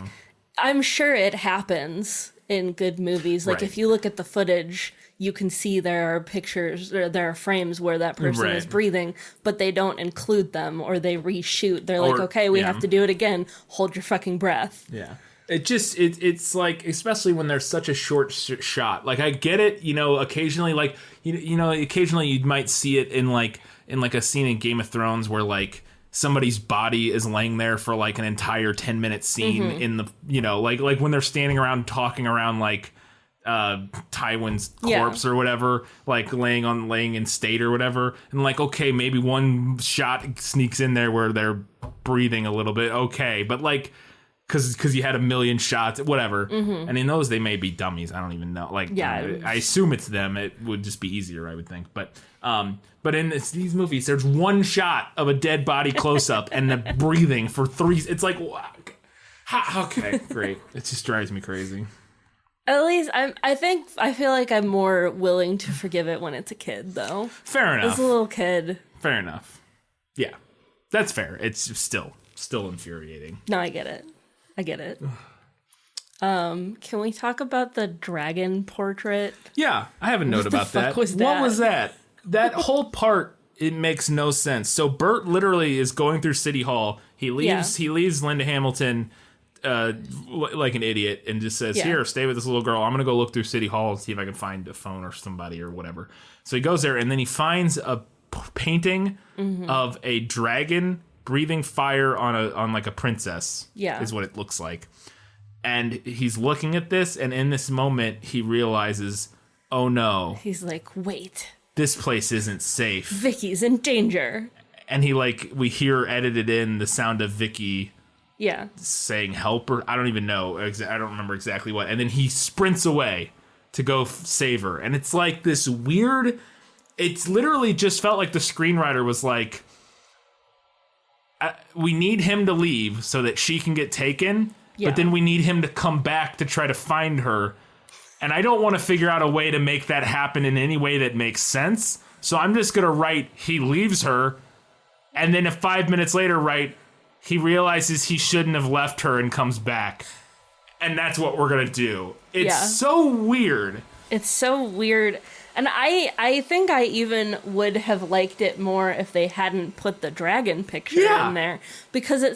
I'm sure it happens in good movies. Like, if you look at the footage, you can see there are pictures, or there are frames where that person is breathing, but they don't include them, or they reshoot. They're like, okay, we have to do it again. Hold your fucking breath. Yeah. It's like, especially when there's such a short shot. Like, I get it, occasionally, like, occasionally you might see it in a scene in Game of Thrones where, like, somebody's body is laying there for, like, an entire 10-minute scene in the, like when they're standing around talking around, like, Tywin's corpse or whatever, like laying in state or whatever, and like, okay, maybe one shot sneaks in there where they're breathing a little bit, okay, but like because you had a million shots, whatever, and in those they may be dummies, I don't even know, like, I assume it's them, it would just be easier, I would think, but in these movies there's one shot of a dead body close up and the breathing for 3, it's like, okay, great, it just drives me crazy. At least I feel like I'm more willing to forgive it when it's a kid, though. Fair enough. It's a little kid. Fair enough. Yeah, that's fair. It's still infuriating. No, I get it. Can we talk about the dragon portrait? Yeah, I have a note about that. What was that? That whole part, it makes no sense. So Bert literally is going through City Hall. He leaves Linda Hamilton like an idiot and just says, here, stay with this little girl. I'm gonna go look through City Hall and see if I can find a phone or somebody or whatever. So he goes there and then he finds a painting of a dragon breathing fire on like a princess, is what it looks like. And he's looking at this, and in this moment he realizes, oh no, he's like, wait, this place isn't safe, Vicky's in danger. And we hear edited in the sound of Vicky saying help, or I don't even know. I don't remember exactly what. And then he sprints away to go save her. And it's like this weird... It's literally just felt like the screenwriter was like, we need him to leave so that she can get taken, but then we need him to come back to try to find her. And I don't want to figure out a way to make that happen in any way that makes sense. So I'm just going to write, he leaves her, and then 5 minutes later write, he realizes he shouldn't have left her and comes back. And that's what we're going to do. It's so weird. It's so weird. And I think I even would have liked it more if they hadn't put the dragon picture in there. Because it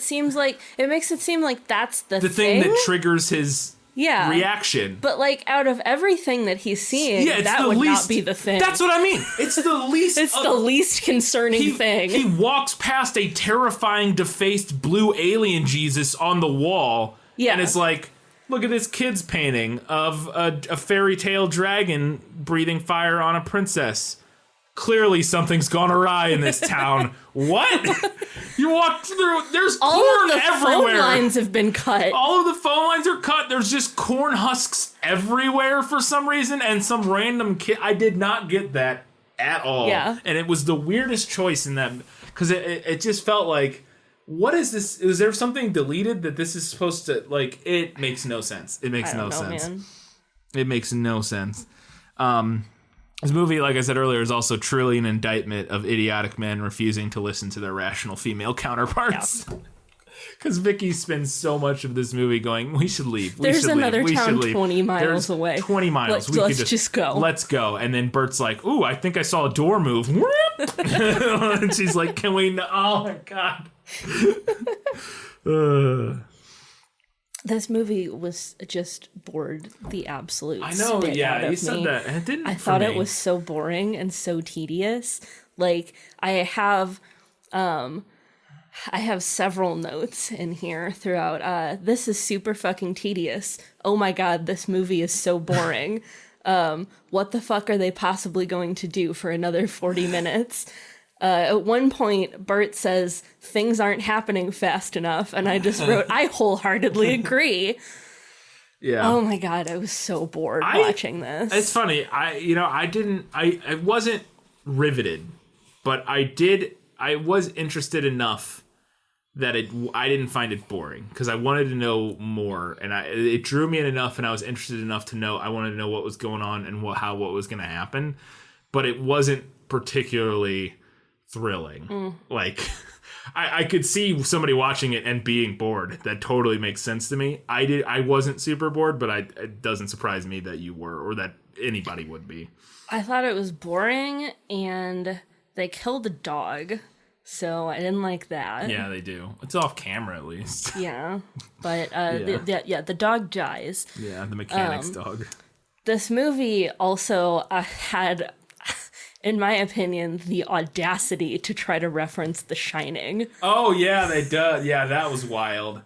makes it seem like that's the thing that triggers his reaction. But like, out of everything that he's seeing, that would not be the thing. That's what I mean. It's the least... It's the least concerning thing. He walks past a terrifying, defaced blue alien Jesus on the wall. Yeah. And it's like, look at this kid's painting of a fairy tale dragon breathing fire on a princess. Clearly something's gone awry in this town. What? You walk through, there's corn everywhere. All of the phone lines have been cut. All of the phone lines are cut. There's just corn husks everywhere for some reason, and some random kid. I did not get that at all. Yeah. And it was the weirdest choice in that, because it just felt like, what is this? Is there something deleted that this is supposed to, like, it makes no sense. It makes no sense. Man. It makes no sense. This movie, like I said earlier, is also truly an indictment of idiotic men refusing to listen to their rational female counterparts. Because Vicky spends so much of this movie going, we should leave. There's another town 20 miles away. 20 miles. Let's just go. Let's go. And then Bert's like, ooh, I think I saw a door move. And she's like, can we... Oh, my God. This movie was just bored the absolute I know, spit yeah, out of you said me. that. And it didn't I for thought me. it was so boring and so tedious. Like, I have several notes in here throughout. This is super fucking tedious. Oh my god, this movie is so boring. What the fuck are they possibly going to do for another 40 minutes? At one point, Bert says, things aren't happening fast enough. And I just wrote, I wholeheartedly agree. Yeah. Oh my god, I was so bored watching this. It's funny. I wasn't riveted, but I was interested enough that I didn't find it boring because I wanted to know more, and it drew me in enough, and I was interested enough to know. I wanted to know what was going on and what was going to happen, but it wasn't particularly thrilling. Like, I could see somebody watching it and being bored. That totally makes sense to me. I wasn't super bored, but it doesn't surprise me that you were, or that anybody would be. I thought it was boring, and they killed a dog, so I didn't like that. Yeah, they do. It's off camera at least. Yeah, but the dog dies. Yeah, the mechanic's dog. This movie also had, in my opinion, the audacity to try to reference The Shining. Oh yeah, they do. Yeah, that was wild.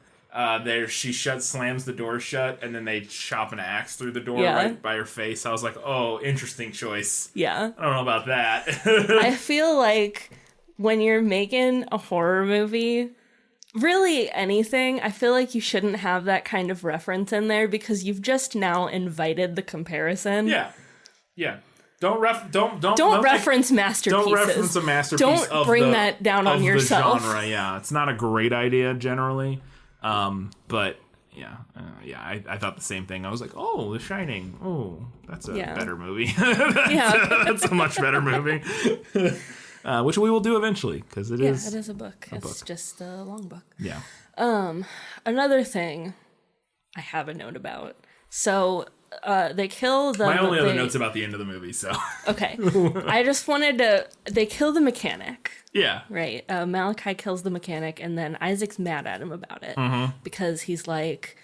She slams the door shut, and then they chop an axe through the door right by her face. I was like, oh, interesting choice. Yeah. I don't know about that. I feel like when you're making a horror movie, really anything, I feel like you shouldn't have that kind of reference in there because you've just now invited the comparison. Yeah. Don't reference masterpieces. Don't reference a masterpiece. Don't bring that down on yourself. The genre. Yeah, it's not a great idea generally. But yeah, I thought the same thing. I was like, oh, The Shining. Oh, that's a better movie. That's a much better movie. Which we will do eventually because it is. Yeah, it is a book. It's just a long book. Yeah. Another thing I have a note about. So they kill the. My only other note's about the end of the movie. So okay, I just wanted to. They kill the mechanic. Yeah. Right. Malachi kills the mechanic, and then Isaac's mad at him about it because he's like,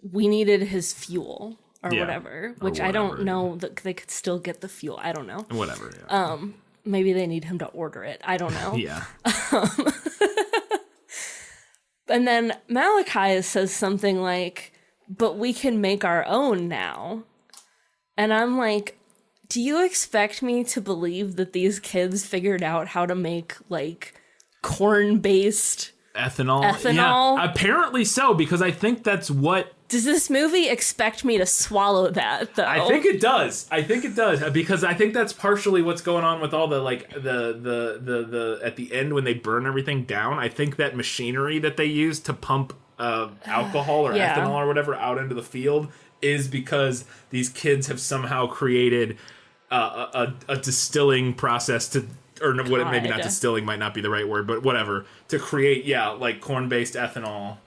"We needed his fuel or whatever," which I don't know that they could still get the fuel. I don't know. Whatever. Yeah. Maybe they need him to order it. I don't know. Yeah. And then Malachi says something like, "But we can make our own now," and I'm like, do you expect me to believe that these kids figured out how to make, like, corn-based ethanol? Yeah, apparently so, because I think that's what... Does this movie expect me to swallow that, though? I think it does, because I think that's partially what's going on with all the, like, the at the end when they burn everything down. I think that machinery that they use to pump alcohol or ethanol or whatever out into the field is because these kids have somehow created... a distilling process to, or maybe not distilling might not be the right word, but whatever, to create, like corn-based ethanol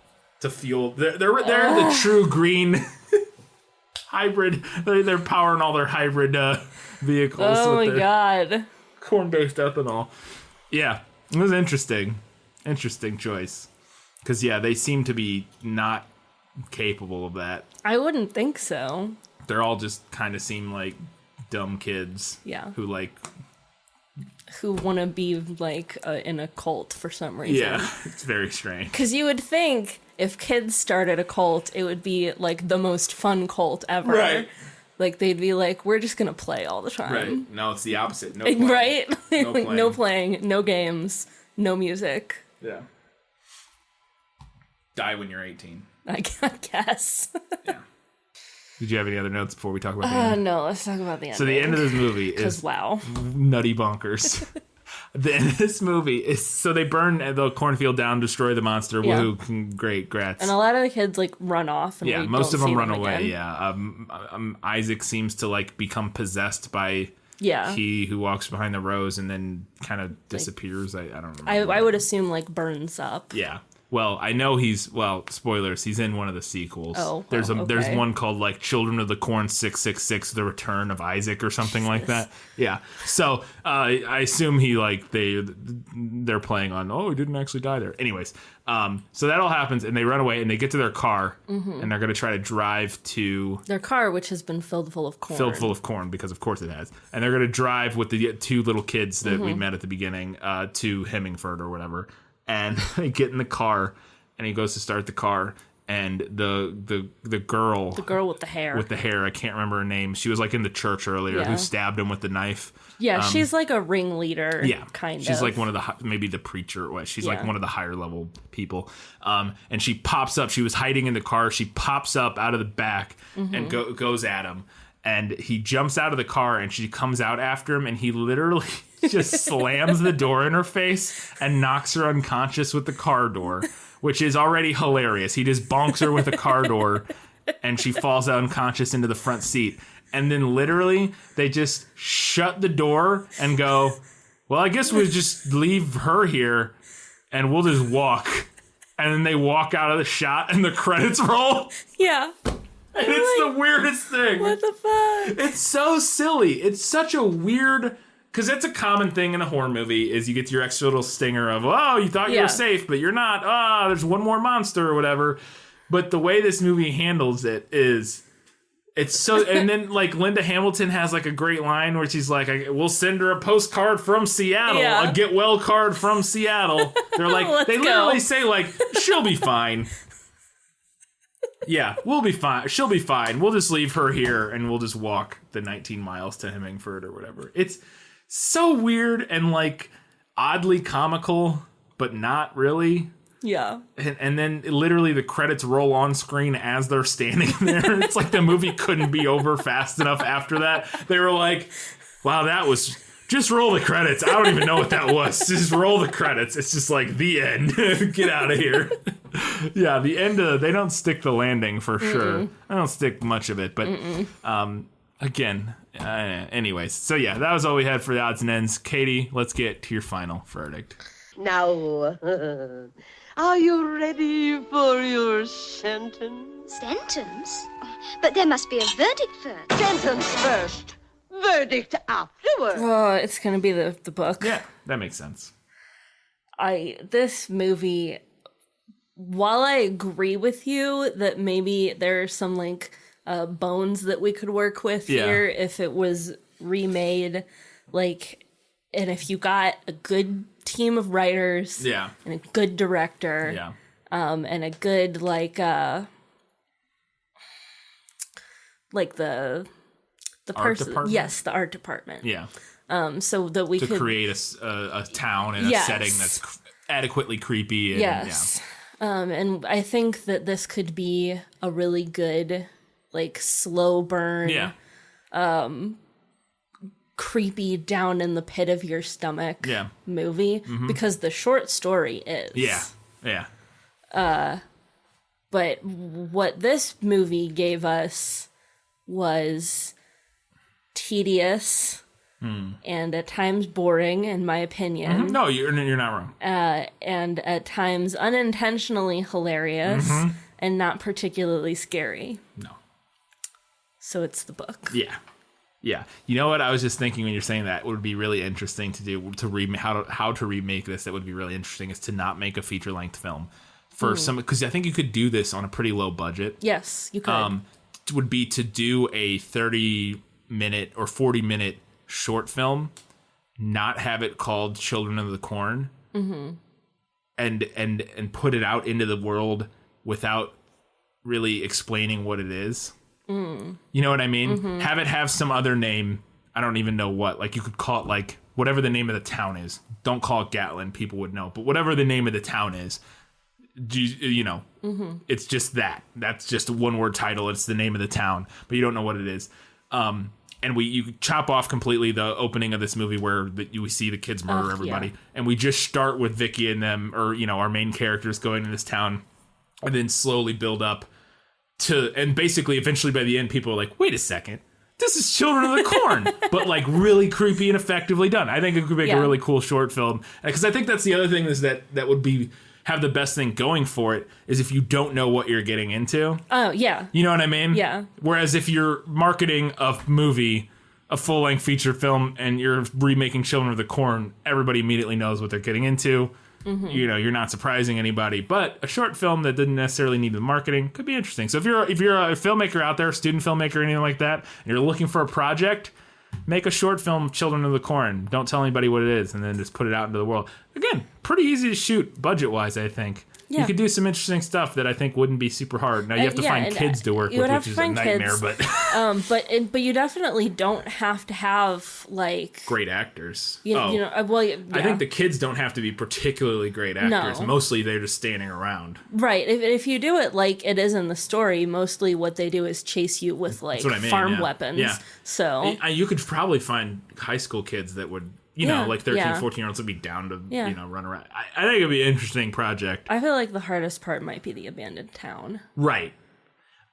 to fuel. They're the true green hybrid. They're powering all their hybrid vehicles. Oh my god. Corn-based ethanol. Yeah, it was interesting. Interesting choice. Because, they seem to be not capable of that. I wouldn't think so. They're all just kind of seem like dumb kids who want to be like in a cult for some reason. It's very strange, because you would think if kids started a cult it would be like the most fun cult ever, right? Like they'd be like, we're just gonna play all the time, right? No, it's the opposite. No playing. Right. No playing, no games, no music. Die when you're 18, I guess. Did you have any other notes before we talk about the end? No, let's talk about the end. So the end of this movie is nutty bonkers. The end of this movie is, so they burn the cornfield down, destroy the monster. Woohoo! Great, grats. And a lot of the kids like run off. And most of them run away. Isaac seems to like become possessed by he who walks behind the rose and then kind of disappears. I don't remember. I would assume like burns up. Yeah. Well, I know spoilers, he's in one of the sequels. Oh, there's okay. one called like Children of the Corn 666, The Return of Isaac or something like that. Yeah. So I assume they're playing on, he didn't actually die there. Anyways, so that all happens and they run away and they get to their car and they're going to try to drive to Their car, which has been filled full of corn. Because of course it has. And they're going to drive with the two little kids that we met at the beginning to Hemingford or whatever. And they get in the car, and he goes to start the car, and the girl... The girl with the hair. With the hair, I can't remember her name. She was, like, in the church earlier, who stabbed him with the knife. Yeah, she's like a ringleader, kind of. She's like one of the... Maybe the preacher. She's like one of the higher-level people. And she pops up. She was hiding in the car. She pops up out of the back and goes at him. And he jumps out of the car, and she comes out after him, and he literally... just slams the door in her face and knocks her unconscious with the car door, which is already hilarious. He just bonks her with a car door and she falls out unconscious into the front seat. And then literally they just shut the door and go, well, I guess we'll just leave her here and we'll just walk. And then they walk out of the shot and the credits roll. Yeah. And it's the weirdest thing. What the fuck? It's so silly. It's such a weird... Because that's a common thing in a horror movie is you get your extra little stinger of, you thought you were safe, but you're not. There's one more monster or whatever. But the way this movie handles it is, it's so... And then, like, Linda Hamilton has, like, a great line where she's like, we'll send her a postcard from Seattle, a get well card from Seattle. They're like, they literally say, like, she'll be fine. Yeah, we'll be fine. She'll be fine. We'll just leave her here and we'll just walk the 19 miles to Hemingford or whatever. It's so weird and like oddly comical, but not really. Yeah. And then literally the credits roll on screen as they're standing there. It's like the movie couldn't be over fast enough after that. They were like, wow, that was... Just roll the credits. I don't even know what that was. Just roll the credits. It's just like the end. Get out of here. Yeah, the end of... They don't stick the landing for sure. I don't stick much of it, but... Again, anyways. So yeah, that was all we had for the odds and ends. Katie, let's get to your final verdict. Now, are you ready for your sentence? Sentence? But there must be a verdict first. Sentence first, verdict afterwards. Oh, it's gonna be the book. Yeah, that makes sense. This movie, while I agree with you that maybe there are some like bones that we could work with here if it was remade, like, and if you got a good team of writers and a good director and a good like the person, the art department, so that we could create a town and a setting that's adequately creepy and, and I think that this could be a really good like slow burn creepy down in the pit of your stomach movie because the short story is but what this movie gave us was tedious and at times boring, in my opinion. No, you're not wrong. And at times unintentionally hilarious and not particularly scary. No. So it's the book. Yeah. Yeah. You know what? I was just thinking when you're saying that, it would be really interesting to do how to remake this. That would be really interesting is to not make a feature length film for some, because I think you could do this on a pretty low budget. Yes, you could. Would be to do a 30-minute or 40-minute short film, not have it called Children of the Corn, and put it out into the world without really explaining what it is. You know what I mean? Have it have some other name. I don't even know what. Like, you could call it, like, whatever the name of the town is. Don't call it Gatlin. People would know. But whatever the name of the town is, you know, it's just that. That's just a one-word title. It's the name of the town. But you don't know what it is. And you chop off completely the opening of this movie where we see the kids murder everybody. Yeah. And we just start with Vicky and them, or, you know, our main characters going to this town. And then slowly build up and basically eventually by the end people are like, wait a second, this is Children of the Corn, but like really creepy and effectively done. I think it could make a really cool short film, because I think that's the other thing is that would be have the best thing going for it is if you don't know what you're getting into. Oh, yeah. You know what I mean? Yeah. Whereas if you're marketing a movie, a full-length feature film, and you're remaking Children of the Corn, everybody immediately knows what they're getting into. Mm-hmm. You know, you're not surprising anybody. But a short film that didn't necessarily need the marketing could be interesting. So if you're a filmmaker out there, student filmmaker, anything like that, and you're looking for a project, make a short film, Children of the Corn. Don't tell anybody what it is, and then just put it out into the world. Again, pretty easy to shoot budget-wise, I think. Yeah. You could do some interesting stuff that I think wouldn't be super hard. Now you have to find kids to work with, which is a nightmare. But you definitely don't have to have like great actors. Yeah. I think the kids don't have to be particularly great actors. No. Mostly they're just standing around. Right. If you do it like it is in the story, mostly what they do is chase you with like farm weapons. Yeah. So you could probably find high school kids that would. You know, like 13, 14-year-olds would be down to, run around. I think it'd be an interesting project. I feel like the hardest part might be the abandoned town. Right.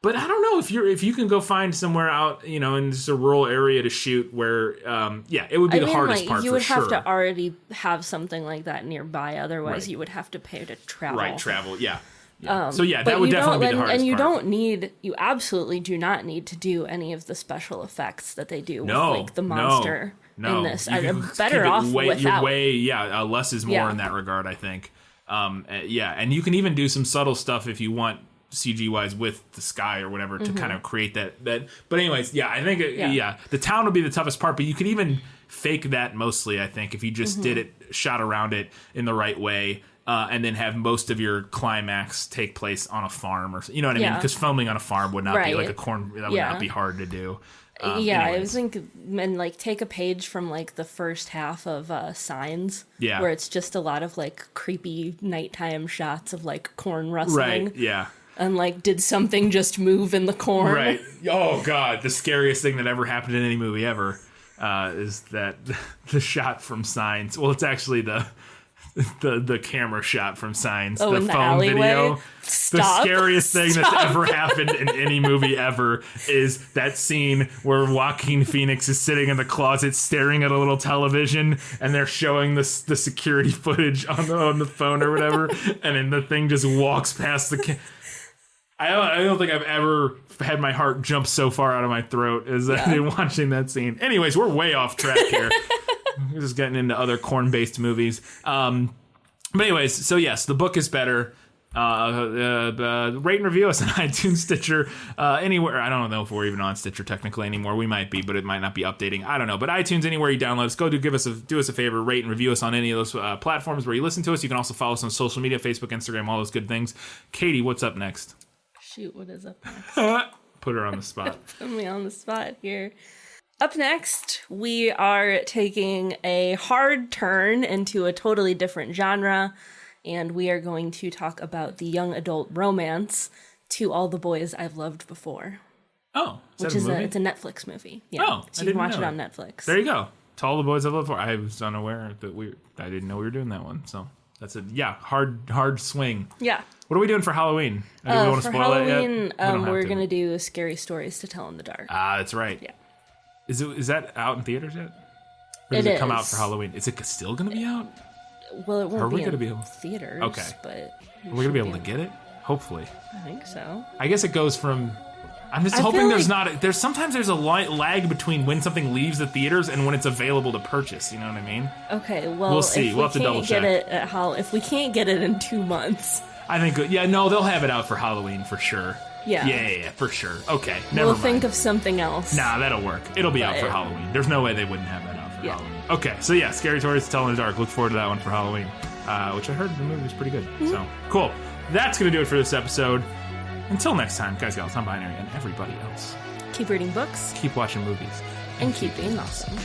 But I don't know if you can go find somewhere out, in just a rural area to shoot where, it would be the hardest part for sure. You would have to already have something like that nearby. Otherwise, you would have to pay to travel. Right, travel, yeah. That would definitely be the hardest part. And you absolutely do not need to do any of the special effects that they do with like the monster. In this, I'm better off without. Less is more in that regard, I think. And you can even do some subtle stuff if you want CG wise with the sky or whatever to kind of create that. But anyways, I think the town would be the toughest part, but you could even fake that mostly. I think if you just did it, shot around it in the right way. And then have most of your climax take place on a farm, or you know what I mean? Because filming on a farm would not be like a corn. That would not be hard to do. I was thinking, and like take a page from like the first half of Signs, where it's just a lot of like creepy nighttime shots of like corn rustling, right? Yeah, and like did something just move in the corn? Right. Oh god, the scariest thing that ever happened in any movie ever is that the shot from Signs. Well, it's actually the camera shot from Signs, the phone alleyway? video. Stop. The scariest thing that's ever happened in any movie ever is that scene where Joaquin Phoenix is sitting in the closet staring at a little television, and they're showing the security footage on the phone or whatever, and then the thing just walks past the I don't think I've ever had my heart jump so far out of my throat as in watching that scene. Anyways, we're way off track here. We're just getting into other corn-based movies. But anyways, so yes, the book is better. Rate and review us on iTunes, Stitcher, anywhere. I don't know if we're even on Stitcher technically anymore. We might be, but it might not be updating. I don't know. But iTunes, anywhere you download us, do us a favor, rate and review us on any of those platforms where you listen to us. You can also follow us on social media, Facebook, Instagram, all those good things. Katie, what's up next? Shoot, what is up next? Put her on the spot. Put me on the spot here. Up next, we are taking a hard turn into a totally different genre, and we are going to talk about the young adult romance To All the Boys I've Loved Before. Oh, it's a Netflix movie. Yeah. Oh, so you can watch it on Netflix. There you go. To All the Boys I've Loved Before. I was unaware that I didn't know we were doing that one. So that's hard swing. Yeah. What are we doing for Halloween? Do we want to spoil Halloween, that yet? We're going to do Scary Stories to Tell in the Dark. Ah, that's right. Yeah. Is that out in theaters yet? Or does it come out for Halloween? Is it still going to be out? Well, it won't be in theaters. Okay. But are we going to be able to get it? Hopefully. I think so. I guess it goes from... I'm just hoping there's sometimes there's a lag between when something leaves the theaters and when it's available to purchase. You know what I mean? Okay, well, we'll see. We'll have to double check. If we can't get it in 2 months... I think, they'll have it out for Halloween for sure. Yeah, for sure. Okay, never mind. We'll think of something else. Nah, that'll work. It'll be out for Halloween. There's no way they wouldn't have that out for Halloween. Okay, so Scary Stories to Tell in the Dark. Look forward to that one for Halloween, which I heard the movie was pretty good. Mm-hmm. So, cool. That's going to do it for this episode. Until next time, guys, gals, non-binary, and everybody else. Keep reading books. Keep watching movies. And keep being awesome.